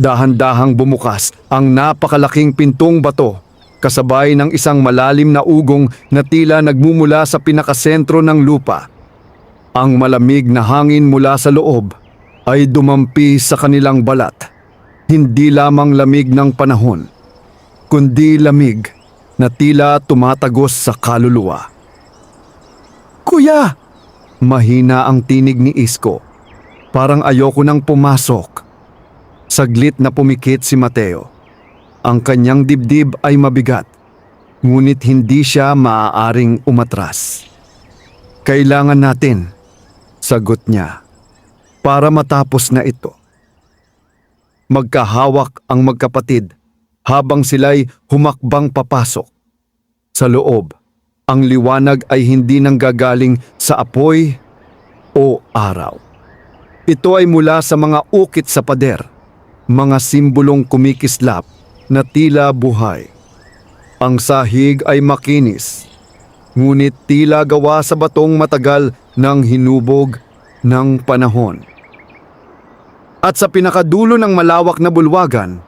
Dahan-dahang bumukas ang napakalaking pintong bato, kasabay ng isang malalim na ugong na tila nagmumula sa pinakasentro ng lupa. Ang malamig na hangin mula sa loob ay dumampi sa kanilang balat. Hindi lamang lamig ng panahon, kundi lamig na tila tumatagos sa kaluluwa. Kuya! Mahina ang tinig ni Isko. Parang ayoko nang pumasok. Saglit na pumikit si Mateo. Ang kanyang dibdib ay mabigat, ngunit hindi siya maaaring umatras. Kailangan natin, sagot niya, para matapos na ito. Magkahawak ang magkapatid habang sila'y humakbang papasok. Sa loob, ang liwanag ay hindi nanggagaling sa apoy o araw. Ito ay mula sa mga ukit sa pader, mga simbolong kumikislap na tila buhay. Ang sahig ay makinis, ngunit tila gawa sa batong matagal ng hinubog ng panahon. At sa pinakadulo ng malawak na bulwagan,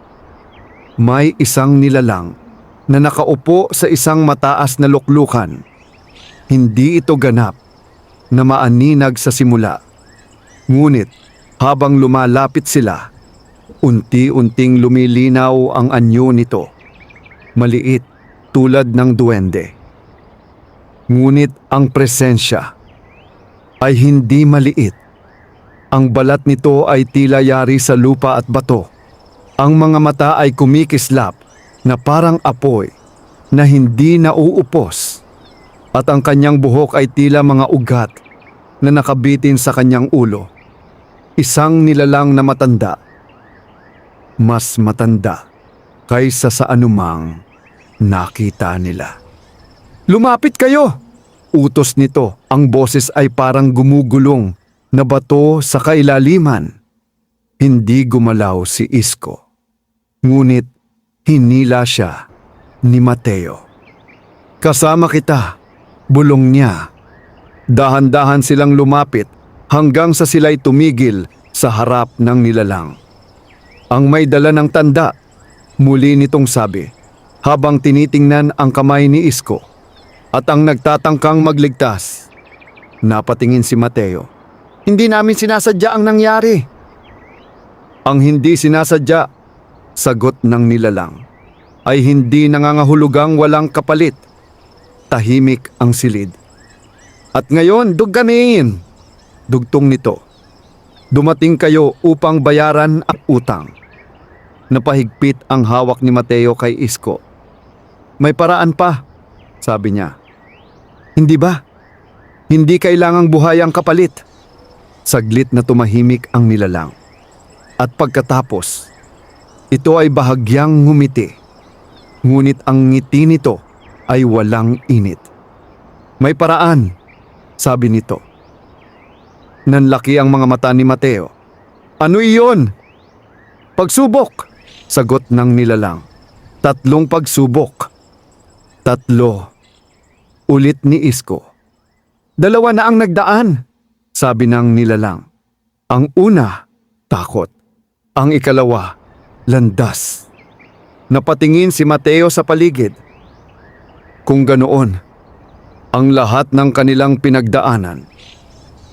may isang nilalang na nakaupo sa isang mataas na luklukan. Hindi ito ganap na maaninag sa simula. Ngunit habang lumalapit sila, unti-unting lumilinaw ang anyo nito. Maliit tulad ng duwende. Ngunit ang presensya ay hindi maliit. Ang balat nito ay tila yari sa lupa at bato. Ang mga mata ay kumikislap na parang apoy na hindi nauupos. At ang kanyang buhok ay tila mga ugat na nakabitin sa kanyang ulo. Isang nilalang na matanda. Mas matanda kaysa sa anumang nakita nila. "Lumapit kayo!" Utos nito. Ang boses ay parang gumugulong na bato sa kailaliman. Hindi gumalaw si Isko. Ngunit hinila siya ni Mateo. "Kasama kita," bulong niya. Dahan-dahan silang lumapit hanggang sa sila'y tumigil sa harap ng nilalang. Ang may dala ng tanda, muli nitong sabi, habang tinitingnan ang kamay ni Isko at ang nagtatangkang magligtas. Napatingin si Mateo. "Hindi namin sinasadya ang nangyari." Ang hindi sinasadya, sagot ng nilalang, ay hindi nangangahulugang walang kapalit. Tahimik ang silid. "At ngayon, dugganin!" Dugtong nito. "Dumating kayo upang bayaran ang utang." Napahigpit ang hawak ni Mateo kay Isko. "May paraan pa," sabi niya. "Hindi ba? Hindi kailangang buhay ang kapalit." Saglit na tumahimik ang nilalang. At pagkatapos, ito ay bahagyang ngumiti. Ngunit ang ngiti nito ay walang init. "May paraan," sabi nito. Nanlaki ang mga mata ni Mateo. "Ano iyon?" "Pagsubok," sagot ng nilalang. 3 pagsubok. 3. Ulit ni Isko. "2 na ang nagdaan," sabi ng nilalang. Ang una, takot. Ang ikalawa, landas. Napatingin si Mateo sa paligid. Kung ganoon, ang lahat ng kanilang pinagdaanan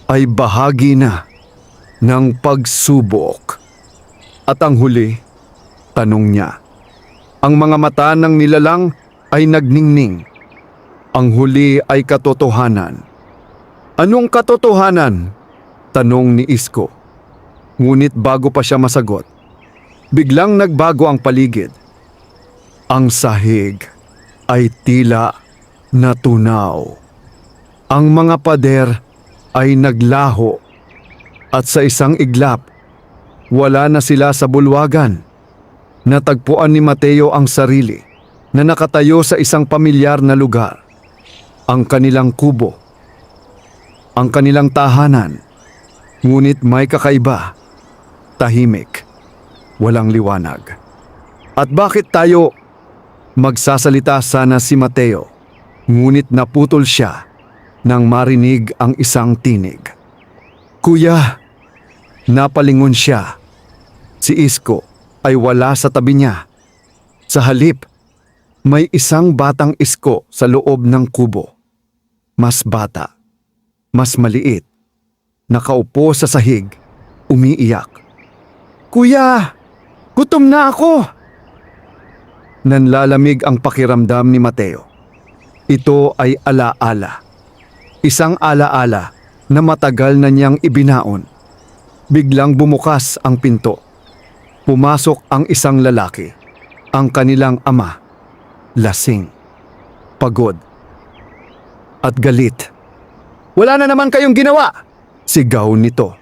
ay bahagi na ng pagsubok. At ang huli, tanong niya. Ang mga mata ng nilalang ay nagningning. Ang huli ay katotohanan. "Anong katotohanan?" tanong ni Isko. Ngunit bago pa siya masagot, biglang nagbago ang paligid. Ang sahig ay tila natunaw. Ang mga pader ay naglaho at sa isang iglap, wala na sila sa bulwagan. Natagpuan ni Mateo ang sarili na nakatayo sa isang pamilyar na lugar. Ang kanilang kubo, ang kanilang tahanan, ngunit may kakaiba. Tahimik, walang liwanag. At bakit tayo magsasalita sana si Mateo, ngunit naputol siya nang marinig ang isang tinig. "Kuya!" Napalingon siya. Si Isko ay wala sa tabi niya. Sa halip, may isang batang Isko sa loob ng kubo. Mas bata, mas maliit, nakaupo sa sahig, umiiyak. "Kuya, gutom na ako!" Nanlalamig ang pakiramdam ni Mateo. Ito ay alaala. Isang alaala na matagal na niyang ibinaon. Biglang bumukas ang pinto. Pumasok ang isang lalaki, ang kanilang ama. Lasing, pagod, at galit. "Wala na naman kayong ginawa!" sigaw nito.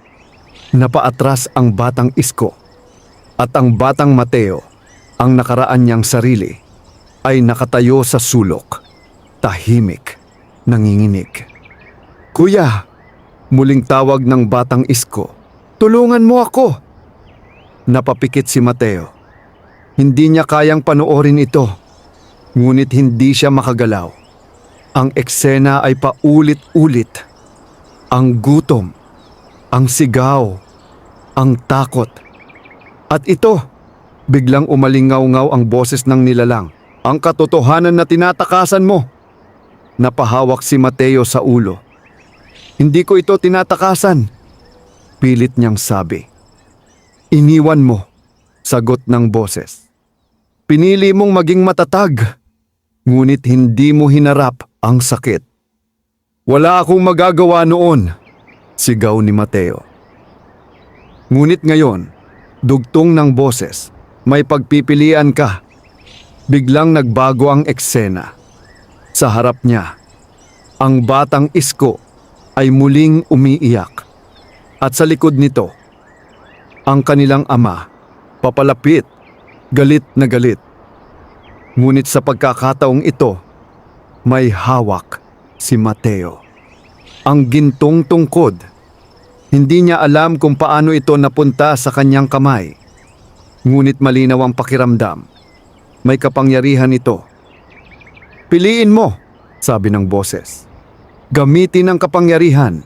Napaatras ang batang Isko at ang batang Mateo, ang nakaraan niyang sarili, ay nakatayo sa sulok, tahimik, nanginginig. "Kuya!" muling tawag ng batang Isko. tulungan mo ako. Napapikit si Mateo. Hindi niya kayang panoorin ito, ngunit hindi siya makagalaw. Ang eksena ay paulit-ulit. Ang gutom, ang sigaw, ang takot. At ito, biglang umalingaw-ngaw ang boses ng nilalang. Ang katotohanan na tinatakasan mo. Napahawak si Mateo sa ulo. Hindi ko ito tinatakasan. Pilit niyang sabi. Iniwan mo, sagot ng boses. Pinili mong maging matatag, ngunit hindi mo hinarap ang sakit. Wala akong magagawa noon, sigaw ni Mateo. Ngunit ngayon, dugtong ng boses, may pagpipilian ka. Biglang nagbago ang eksena. Sa harap niya, ang batang isko ay muling umiiyak. At sa likod nito, ang kanilang ama, papalapit, galit na galit. Ngunit sa pagkakataong ito, may hawak si Mateo. Ang gintong tungkod. Hindi niya alam kung paano ito napunta sa kanyang kamay. Ngunit malinaw ang pakiramdam. May kapangyarihan ito. Piliin mo, sabi ng boses. Gamitin ang kapangyarihan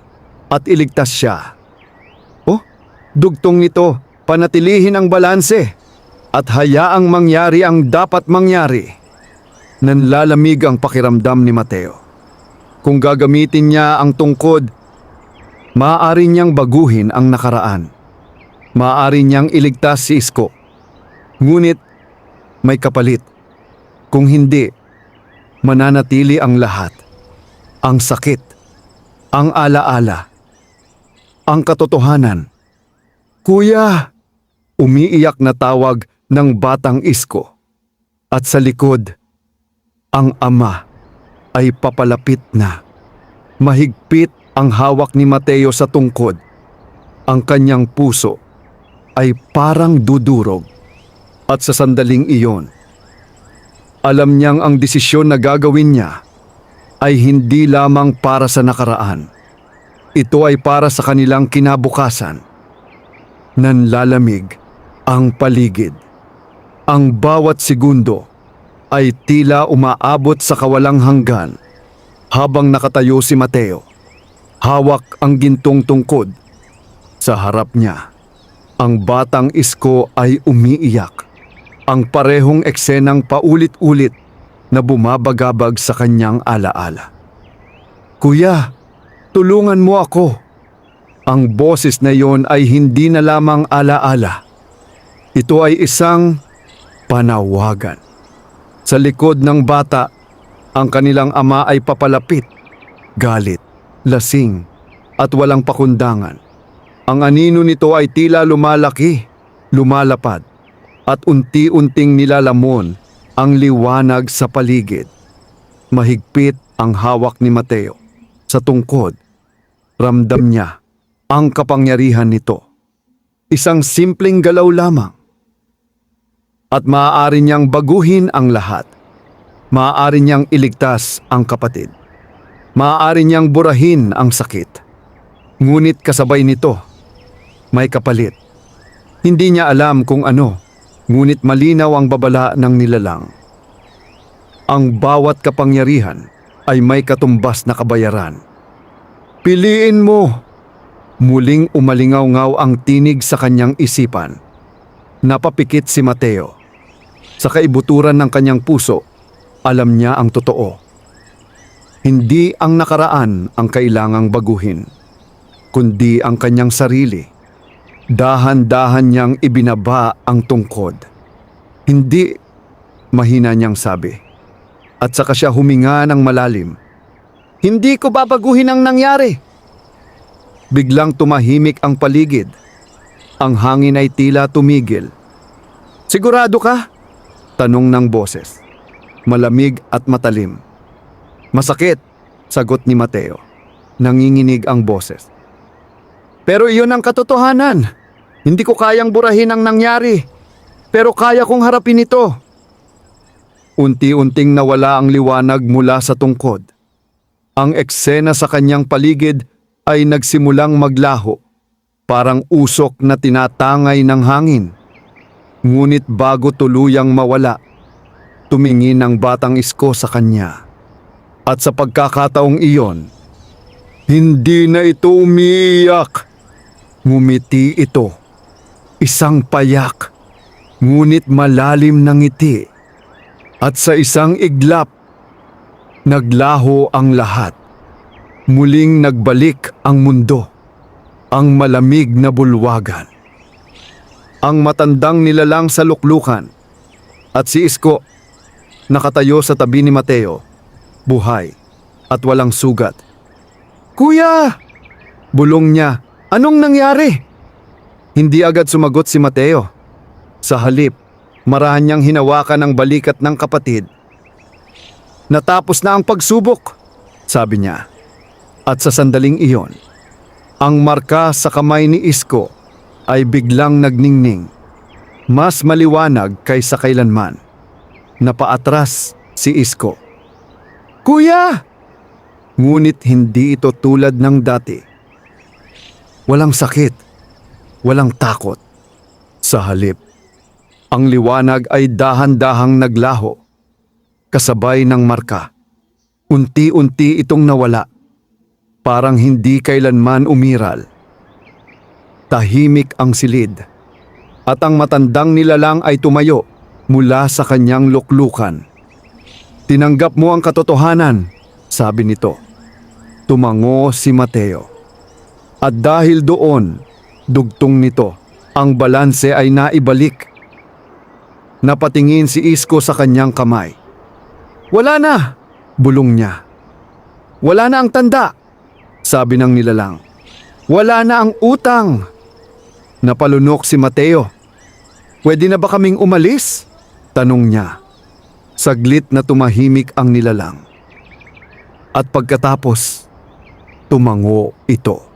at iligtas siya. Oh, dugtong nito, panatilihin ang balanse at hayaang mangyari ang dapat mangyari. Nanlalamig ang pakiramdam ni Mateo. Kung gagamitin niya ang tungkod, maaari niyang baguhin ang nakaraan. Maaari niyang iligtas si Isko. Ngunit may kapalit. Kung hindi, mananatili ang lahat. Ang sakit, ang alaala, ang katotohanan. Kuya! Umiiyak na tawag ng batang Isko. At sa likod, ang ama ay papalapit na. Mahigpit ang hawak ni Mateo sa tungkod. Ang kanyang puso ay parang dudurog. At sa sandaling iyon, alam niyang ang desisyon na gagawin niya ay hindi lamang para sa nakaraan. Ito ay para sa kanilang kinabukasan. Nanlalamig ang paligid. Ang bawat segundo ay tila umaabot sa kawalang hanggan habang nakatayo si Mateo. Hawak ang gintong tungkod. Sa harap niya, ang batang Isko ay umiiyak. Ang parehong eksenang paulit-ulit na bumabagabag sa kanyang alaala. Kuya, tulungan mo ako. Ang boses na iyon ay hindi na lamang alaala. Ito ay isang panawagan. Sa likod ng bata, ang kanilang ama ay papalapit, galit, lasing, at walang pakundangan. Ang anino nito ay tila lumalaki, lumalapad, at unti-unting nilalamon ang liwanag sa paligid. Mahigpit ang hawak ni Mateo. Sa tungkod, ramdam niya ang kapangyarihan nito. Isang simpleng galaw lamang. At maaari niyang baguhin ang lahat. Maaari niyang iligtas ang kapatid. Maaari niyang burahin ang sakit. Ngunit kasabay nito, may kapalit. Hindi niya alam kung ano, ngunit malinaw ang babala ng nilalang. Ang bawat kapangyarihan ay may katumbas na kabayaran. Piliin mo! Muling umalingaw-ngaw ang tinig sa kanyang isipan. Napapikit si Mateo. Sa kaibuturan ng kanyang puso, alam niya ang totoo. Hindi ang nakaraan ang kailangang baguhin, kundi ang kanyang sarili. Dahan-dahan niyang ibinaba ang tungkod. Hindi, mahina niyang sabi. At saka siya huminga ng malalim. Hindi ko babaguhin ang nangyari. Biglang tumahimik ang paligid. Ang hangin ay tila tumigil. Sigurado ka? Tanong ng boses. Malamig at matalim. Masakit, sagot ni Mateo. Nanginginig ang boses. Pero iyon ang katotohanan. Hindi ko kayang burahin ang nangyari. Pero kaya kong harapin ito. Unti-unting nawala ang liwanag mula sa tungkod. Ang eksena sa kanyang paligid ay nagsimulang maglaho. parang usok na tinatangay ng hangin. Ngunit bago tuluyang mawala, tumingin ang batang Isko sa kanya. At sa pagkakataong iyon, hindi na ito umiiyak. Ngumiti ito. Isang payak, ngunit malalim na ngiti. At sa isang iglap, naglaho ang lahat. Muling nagbalik ang mundo, ang malamig na bulwagan. Ang matandang nilalang sa luklukan at si Isko nakatayo sa tabi ni Mateo, buhay at walang sugat. "Kuya!" bulong niya. "Anong nangyari?" Hindi agad sumagot si Mateo. Sa halip, marahan niyang hinawakan ang balikat ng kapatid. "Natapos na ang pagsubok," sabi niya. At sa sandaling iyon, ang marka sa kamay ni Isko ay biglang nagningning. Mas maliwanag kaysa kailanman. Napaatras si Isko. "Kuya!" Ngunit hindi ito tulad ng dati. Walang sakit, walang takot. Sa halip, ang liwanag ay dahan-dahang naglaho, kasabay ng marka. Unti-unti itong nawala, parang hindi kailanman umiral. Tahimik ang silid, at ang matandang nilalang ay tumayo mula sa kanyang luklukan. "Tinanggap mo ang katotohanan," sabi nito. Tumango si Mateo. At dahil doon, dugtong nito, ang balanse ay naibalik. Napatingin si Isko sa kanyang kamay. "Wala na," bulong niya. "Wala na ang tanda," sabi ng nilalang. "Wala na ang utang." Napalunok si Mateo. "Pwede na ba kaming umalis?" tanong niya. Saglit na tumahimik ang nilalang. At pagkatapos, tumango ito.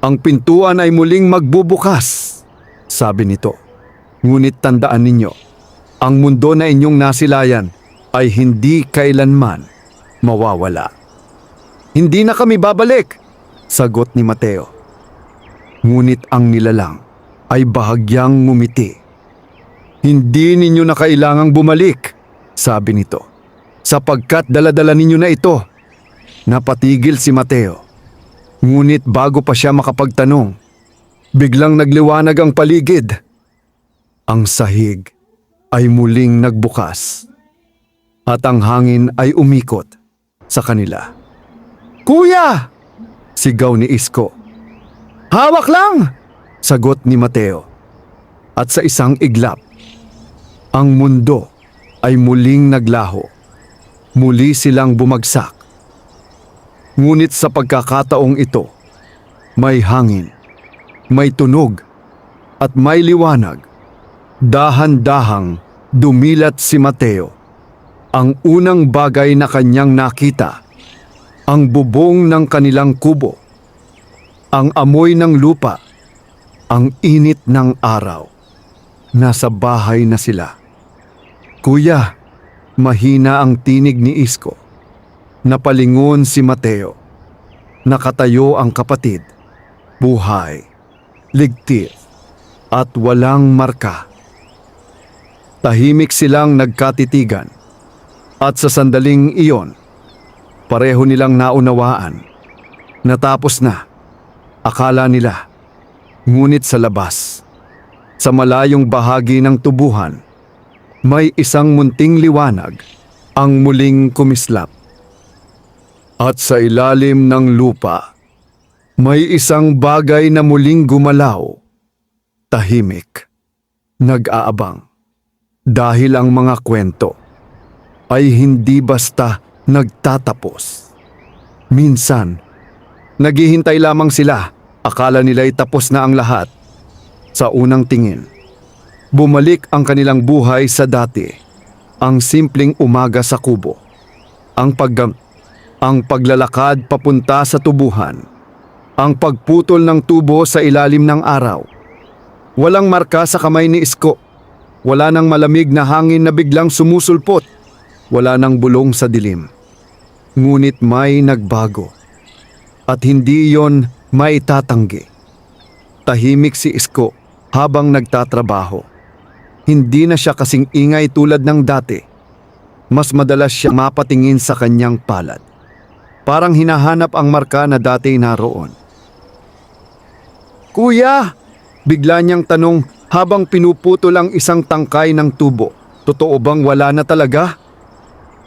"Ang pintuan ay muling magbubukas," sabi nito. "Ngunit tandaan ninyo, ang mundo na inyong nasilayan ay hindi kailanman mawawala." "Hindi na kami babalik," sagot ni Mateo. Ngunit ang nilalang ay bahagyang ngumiti. "Hindi ninyo na kailangang bumalik," sabi nito, "sapagkat daladala ninyo na ito." Napatigil si Mateo. Ngunit bago pa siya makapagtanong, biglang nagliwanag ang paligid. Ang sahig ay muling nagbukas at ang hangin ay umikot sa kanila. "Kuya!" sigaw ni Isko. "Hawak lang!" sagot ni Mateo. At sa isang iglap, ang mundo ay muling naglaho. Muli silang bumagsak. Ngunit sa pagkakataong ito, may hangin, may tunog, at may liwanag. Dahan-dahang dumilat si Mateo. Ang unang bagay na kanyang nakita, ang bubong ng kanilang kubo, ang amoy ng lupa, ang init ng araw. Nasa bahay na sila. "Kuya," mahina ang tinig ni Isko. Napalingon si Mateo. Nakatayo ang kapatid. Buhay, ligtas, at walang marka. Tahimik silang nagkatitigan. At sa sandaling iyon, pareho nilang naunawaan. Natapos na. Akala nila. Ngunit sa labas, sa malayong bahagi ng tubuhan, may isang munting liwanag ang muling kumislap. At sa ilalim ng lupa, may isang bagay na muling gumalaw. Tahimik, nag-aabang. Dahil ang mga kwento ay hindi basta nagtatapos. Minsan, naghihintay lamang sila. Akala nila'y tapos na ang lahat. Sa unang tingin, bumalik ang kanilang buhay sa dati. Ang simpleng umaga sa kubo. Ang paglalakad papunta sa tubuhan. Ang pagputol ng tubo sa ilalim ng araw. Walang marka sa kamay ni Isko. Wala nang malamig na hangin na biglang sumusulpot. Wala nang bulong sa dilim. Ngunit may nagbago. At hindi iyon maitatanggi. Tahimik si Isko habang nagtatrabaho. Hindi na siya kasing ingay tulad ng dati. Mas madalas siya mapatingin sa kanyang palad. Parang hinahanap ang marka na dati naroon. "Kuya!" Bigla niyang tanong habang pinuputol ang isang tangkay ng tubo. "Totoo bang wala na talaga?"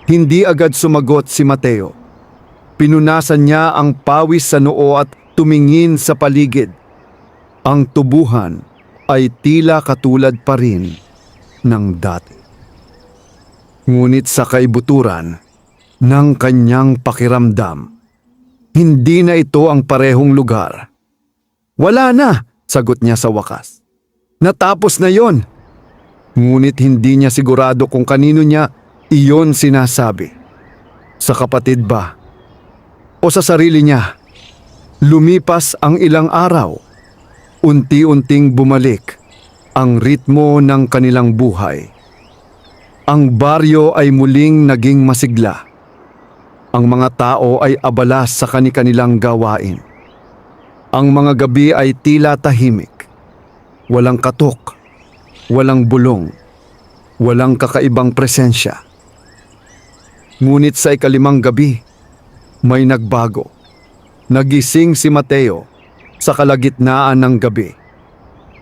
Hindi agad sumagot si Mateo. Pinunasan niya ang pawis sa noo at tumingin sa paligid. Ang tubuhan ay tila katulad pa rin ng dati. Ngunit sa kaibuturan ng kanyang pakiramdam, hindi na ito ang parehong lugar. "Wala na," sagot niya sa wakas. "Natapos na yon." Ngunit hindi niya sigurado kung kanino niya iyon sinasabi. Sa kapatid ba? O sa sarili niya? Lumipas ang ilang araw. Unti-unting bumalik ang ritmo ng kanilang buhay. Ang baryo ay muling naging masigla. Ang mga tao ay abala sa kani-kanilang gawain. Ang mga gabi ay tila tahimik. Walang katok, walang bulong, walang kakaibang presensya. Ngunit sa ikalimang gabi, may nagbago. Nagising si Mateo sa kalagitnaan ng gabi.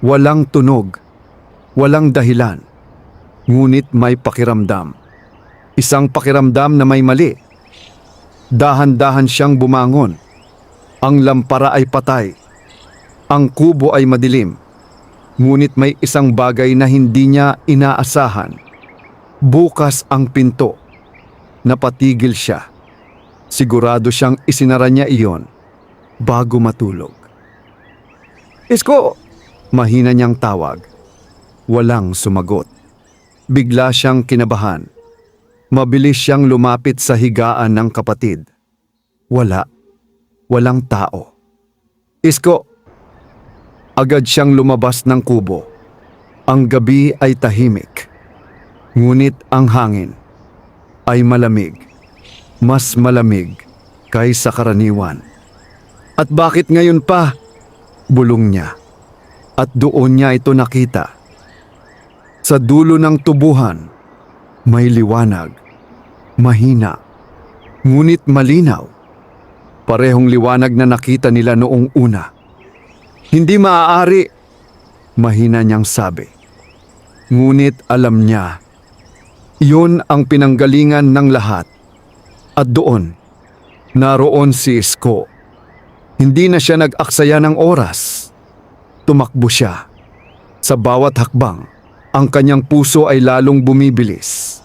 Walang tunog, walang dahilan, ngunit may pakiramdam. Isang pakiramdam na may mali. Dahan-dahan siyang bumangon. Ang lampara ay patay. Ang kubo ay madilim. Ngunit may isang bagay na hindi niya inaasahan. Bukas ang pinto. Napatigil siya. Sigurado siyang isinara niya iyon bago matulog. "Isko!" Mahina niyang tawag. Walang sumagot. Bigla siyang kinabahan. Mabilis siyang lumapit sa higaan ng kapatid. Walang tao. "Isko!" Agad siyang lumabas ng kubo. Ang gabi ay tahimik. Ngunit ang hangin ay malamig. Mas malamig kaysa karaniwan. "At bakit ngayon pa?" bulong niya. At doon niya ito nakita. Sa dulo ng tubuhan, may liwanag. Mahina, ngunit malinaw. Parehong liwanag na nakita nila noong una. "Hindi maaari," mahina niyang sabi. Ngunit alam niya, iyon ang pinanggalingan ng lahat. At doon, naroon si Isko. Hindi na siya nag-aksaya ng oras. Tumakbo siya. Sa bawat hakbang, ang kanyang puso ay lalong bumibilis.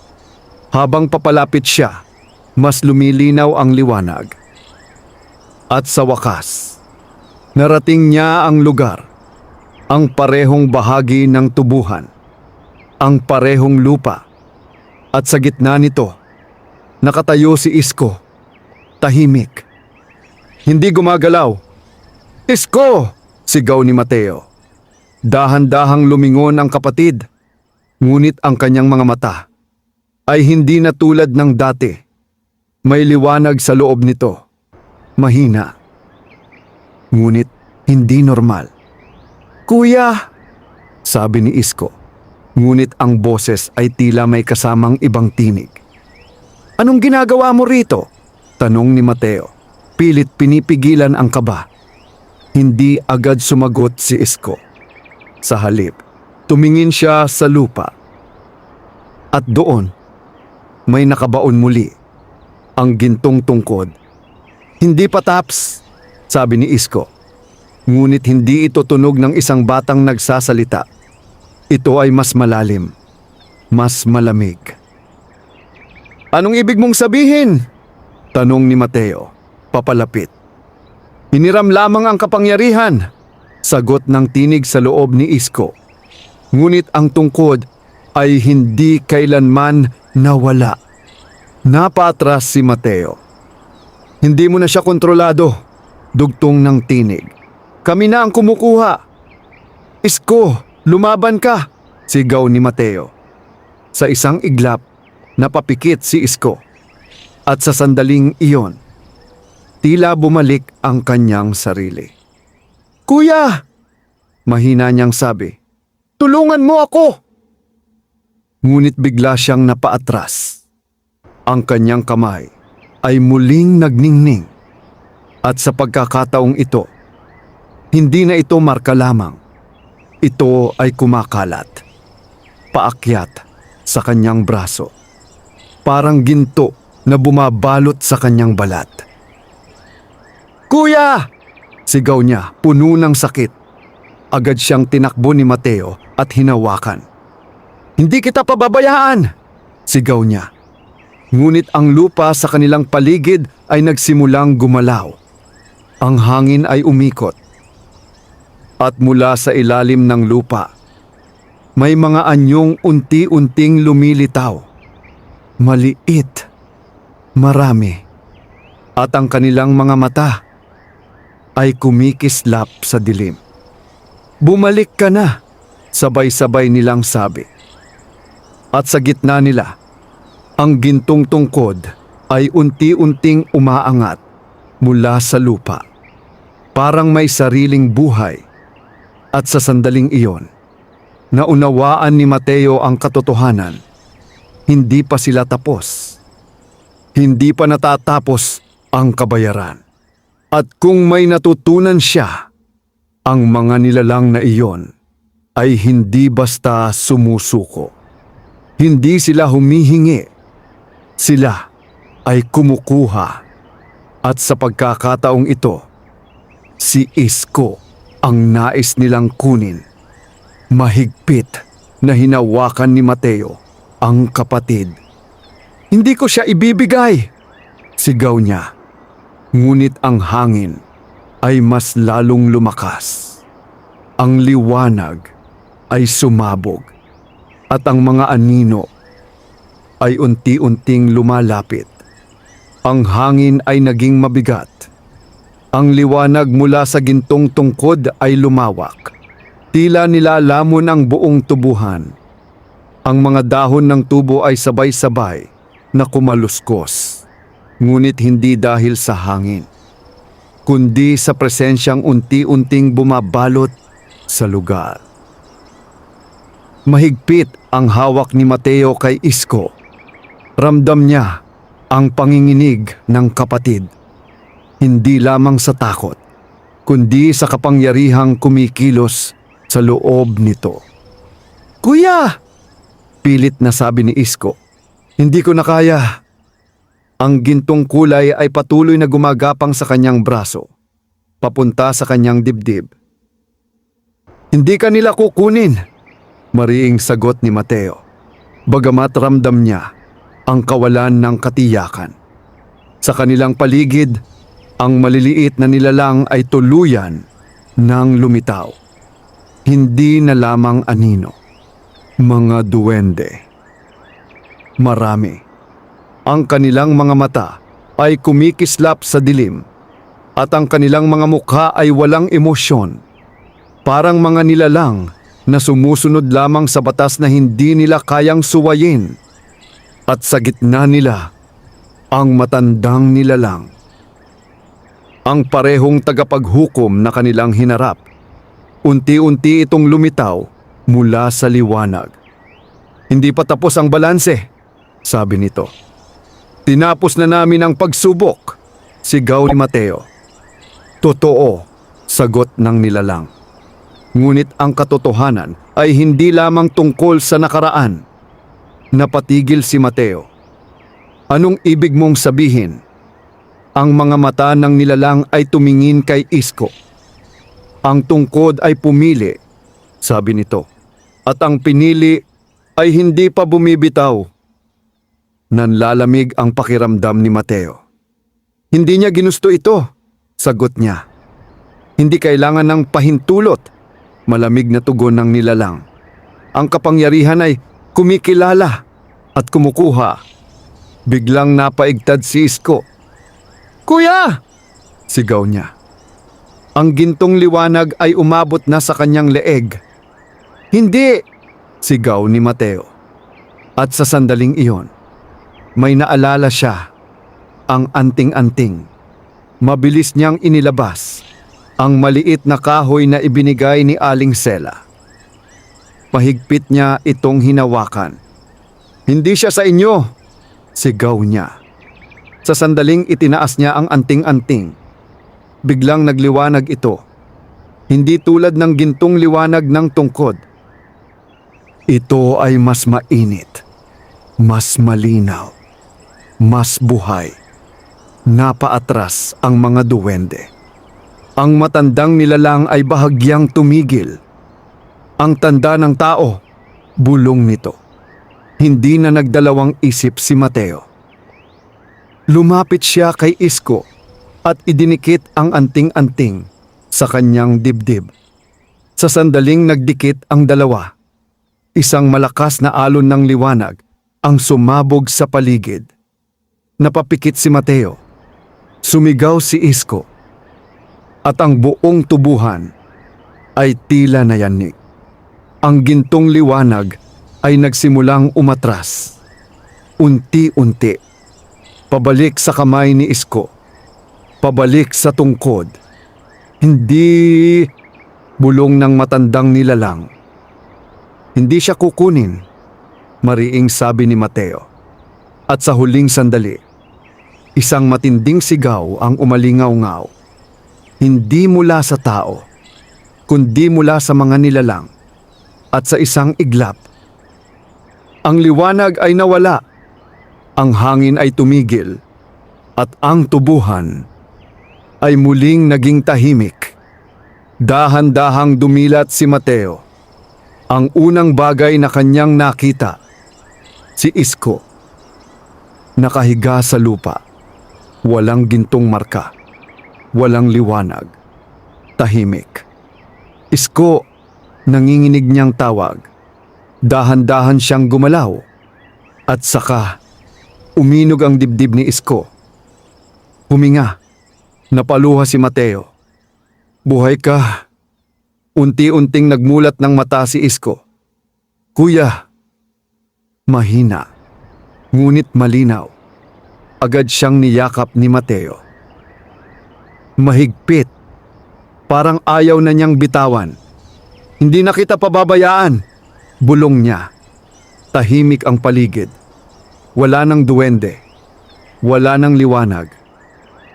Habang papalapit siya, mas lumilinaw ang liwanag. At sa wakas, narating niya ang lugar, ang parehong bahagi ng tubuhan, ang parehong lupa. At sa gitna nito, nakatayo si Isko, tahimik. Hindi gumagalaw. "Isko!" sigaw ni Mateo. Dahan-dahang lumingon ang kapatid, ngunit ang kanyang mga mata ay hindi na tulad ng dati. May liwanag sa loob nito. Mahina. Ngunit hindi normal. "Kuya!" sabi ni Isko. Ngunit ang boses ay tila may kasamang ibang tinig. "Anong ginagawa mo rito?" tanong ni Mateo. Pilit pinipigilan ang kaba. Hindi agad sumagot si Isko. Sa halip, tumingin siya sa lupa. At doon, may nakabaon muli. Ang gintong tungkod. "Hindi pa taps," sabi ni Isko. Ngunit hindi ito tunog ng isang batang nagsasalita. Ito ay mas malalim, mas malamig. "Anong ibig mong sabihin?" tanong ni Mateo, papalapit. "Hiniram lamang ang kapangyarihan," sagot ng tinig sa loob ni Isko. Ngunit ang tungkod ay hindi kailanman nawala. Napatras si Mateo. "Hindi mo na siya kontrolado," dugtong ng tinig. "Kami na ang kumukuha." "Isko, lumaban ka!" sigaw ni Mateo. Sa isang iglap, napapikit si Isko. At sa sandaling iyon, tila bumalik ang kanyang sarili. "Kuya!" Mahina niyang sabi, "Tulungan mo ako!" Ngunit bigla siyang napaatras. Ang kanyang kamay ay muling nagningning. At sa pagkakataong ito, hindi na ito marka lamang. Ito ay kumakalat, paakyat sa kanyang braso. Parang ginto na bumabalot sa kanyang balat. "Kuya!" Sigaw niya, puno ng sakit. Agad siyang tinakbo ni Mateo at hinawakan. "Hindi kita pababayaan!" Sigaw niya. Ngunit ang lupa sa kanilang paligid ay nagsimulang gumalaw. Ang hangin ay umikot. At mula sa ilalim ng lupa, may mga anyong unti-unting lumilitaw. Maliit, marami. At ang kanilang mga mata ay kumikislap sa dilim. "Bumalik ka na!" Sabay-sabay nilang sabi. At sa gitna nila, ang gintong tungkod ay unti-unting umaangat mula sa lupa. Parang may sariling buhay. At sa sandaling iyon, naunawaan ni Mateo ang katotohanan. Hindi pa sila tapos. Hindi pa natatapos ang kabayaran. At kung may natutunan siya, ang mga nilalang na iyon ay hindi basta sumusuko. Hindi sila humihingi. Sila ay kumukuha. At sa pagkakataong ito, si Isko ang nais nilang kunin. Mahigpit na hinawakan ni Mateo ang kapatid. "Hindi ko siya ibibigay!" Sigaw niya. Ngunit ang hangin ay mas lalong lumakas. Ang liwanag ay sumabog at ang mga anino ay unti-unting lumalapit. Ang hangin ay naging mabigat. Ang liwanag mula sa gintong tungkod ay lumawak. Tila nilalamon ang buong tubuhan. Ang mga dahon ng tubo ay sabay-sabay na kumaluskos. Ngunit hindi dahil sa hangin, kundi sa presensyang unti-unting bumabalot sa lugar. Mahigpit ang hawak ni Mateo kay Isko. Ramdam niya ang panginginig ng kapatid. Hindi lamang sa takot, kundi sa kapangyarihang kumikilos sa loob nito. "Kuya!" Pilit na sabi ni Isko. "Hindi ko na kaya." Ang gintong kulay ay patuloy na gumagapang sa kanyang braso, papunta sa kanyang dibdib. "Hindi ka nila kukunin," mariing sagot ni Mateo, bagamat ramdam niya ang kawalan ng katiyakan. Sa kanilang paligid, ang maliliit na nilalang ay tuluyan ng lumitaw. Hindi na lamang anino, mga duwende. Marami. Ang kanilang mga mata ay kumikislap sa dilim at ang kanilang mga mukha ay walang emosyon. Parang mga nilalang na sumusunod lamang sa batas na hindi nila kayang suwayin. At sa gitna nila, ang matandang nilalang. Ang parehong tagapaghukom na kanilang hinarap. Unti-unti itong lumitaw mula sa liwanag. "Hindi pa tapos ang balanse," sabi nito. "Tinapos na namin ang pagsubok," sigaw ni Mateo. "Totoo," sagot ng nilalang. Ngunit ang katotohanan ay hindi lamang tungkol sa nakaraan. Napatigil si Mateo. "Anong ibig mong sabihin?" Ang mga mata ng nilalang ay tumingin kay Isko. "Ang tungkod ay pumili," sabi nito. "At ang pinili ay hindi pa bumibitaw." Nanlalamig ang pakiramdam ni Mateo. "Hindi niya ginusto ito," sagot niya. "Hindi kailangan ng pahintulot," malamig na tugon ng nilalang. "Ang kapangyarihan ay kumikilala at kumukuha." Biglang napaigtad si Isko. "Kuya!" sigaw niya. Ang gintong liwanag ay umabot na sa kanyang leeg. "Hindi!" sigaw ni Mateo. At sa sandaling iyon, may naalala siya, ang anting-anting. Mabilis niyang inilabas. ang maliit na kahoy na ibinigay ni Aling Sela. Mahigpit niya itong hinawakan. "Hindi siya sa inyo!" sigaw niya. Sa sandaling itinaas niya ang anting-anting. Biglang nagliwanag ito. Hindi tulad ng gintong liwanag ng tungkod. Ito ay mas mainit, mas malinaw, mas buhay. Napaatras ang mga duwende. Ang matandang nilalang ay bahagyang tumigil. Ang tanda ng tao, bulong nito. Hindi na nagdalawang isip si Mateo. Lumapit siya kay Isko at idinikit ang anting-anting sa kanyang dibdib. Sa sandaling nagdikit ang dalawa, isang malakas na alon ng liwanag ang sumabog sa paligid. Napapikit si Mateo. Sumigaw si Isko. At ang buong tubuhan ay tila nayanig. Ang gintong liwanag ay nagsimulang umatras. Unti-unti. Pabalik sa kamay ni Isko. Pabalik sa tungkod. Hindi, bulong ng matandang nilalang. Hindi siya kukunin, mariing sabi ni Mateo. At sa huling sandali, isang matinding sigaw ang umalingaw-ngaw. Hindi mula sa tao, kundi mula sa mga nilalang. At sa isang iglap, ang liwanag ay nawala, ang hangin ay tumigil, at ang tubuhan ay muling naging tahimik. Dahan-dahang dumilat si Mateo. Ang unang bagay na kanyang nakita, si Isko. Nakahiga sa lupa, walang gintong marka, walang liwanag, tahimik. Isko, nanginginig niyang tawag. Dahan-dahan siyang gumalaw. At saka, uminog ang dibdib ni Isko. Huminga. Napaluha si Mateo. "Buhay ka." Unti-unting nagmulat ng mata si Isko. "Kuya." Mahina, ngunit malinaw. Agad siyang niyakap ni Mateo. Mahigpit. Parang ayaw na niyang bitawan. "Hindi na kita pababayaan," bulong niya. Tahimik ang paligid. Wala ng duwende. Wala ng liwanag.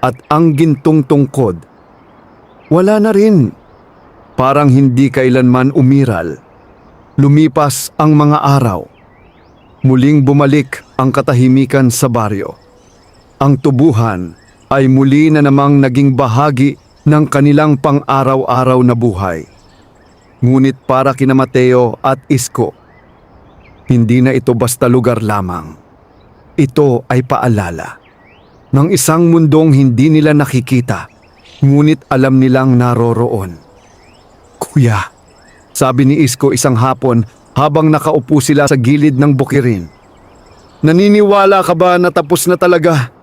At ang gintong tungkod, wala na rin. Parang hindi kailanman umiral. Lumipas ang mga araw. Muling bumalik ang katahimikan sa baryo. Ang tubuhan ay muli na namang naging bahagi ng kanilang pang-araw-araw na buhay. Ngunit para kina Mateo at Isko, hindi na ito basta lugar lamang. Ito ay paalala ng isang mundong hindi nila nakikita, ngunit alam nilang naroroon. "Kuya," sabi ni Isko isang hapon habang nakaupo sila sa gilid ng bukirin. "Naniniwala ka ba na tapos na talaga?"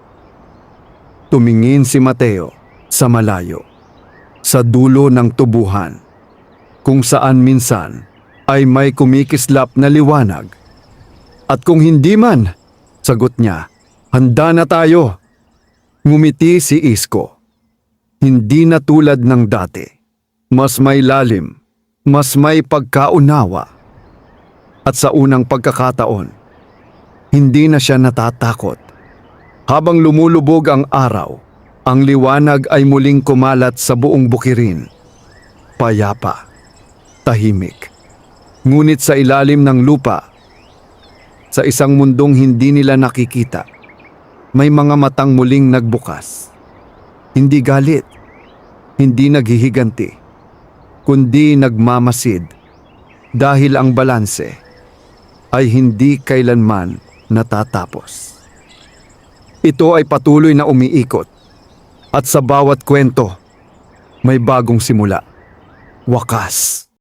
Tumingin si Mateo sa malayo, sa dulo ng tubuhan, kung saan minsan ay may kumikislap na liwanag. "At kung hindi man," sagot niya, "handa na tayo." Ngumiti si Isko. Hindi na tulad ng dati. Mas may lalim, mas may pagkaunawa. At sa unang pagkakataon, hindi na siya natatakot. Habang lumulubog ang araw, ang liwanag ay muling kumalat sa buong bukirin. Payapa, tahimik. Ngunit sa ilalim ng lupa, sa isang mundong hindi nila nakikita, may mga matang muling nagbukas. Hindi galit, hindi naghihiganti, kundi nagmamasid dahil ang balanse ay hindi kailanman natatapos. Ito ay patuloy na umiikot at sa bawat kwento may bagong simula, wakas.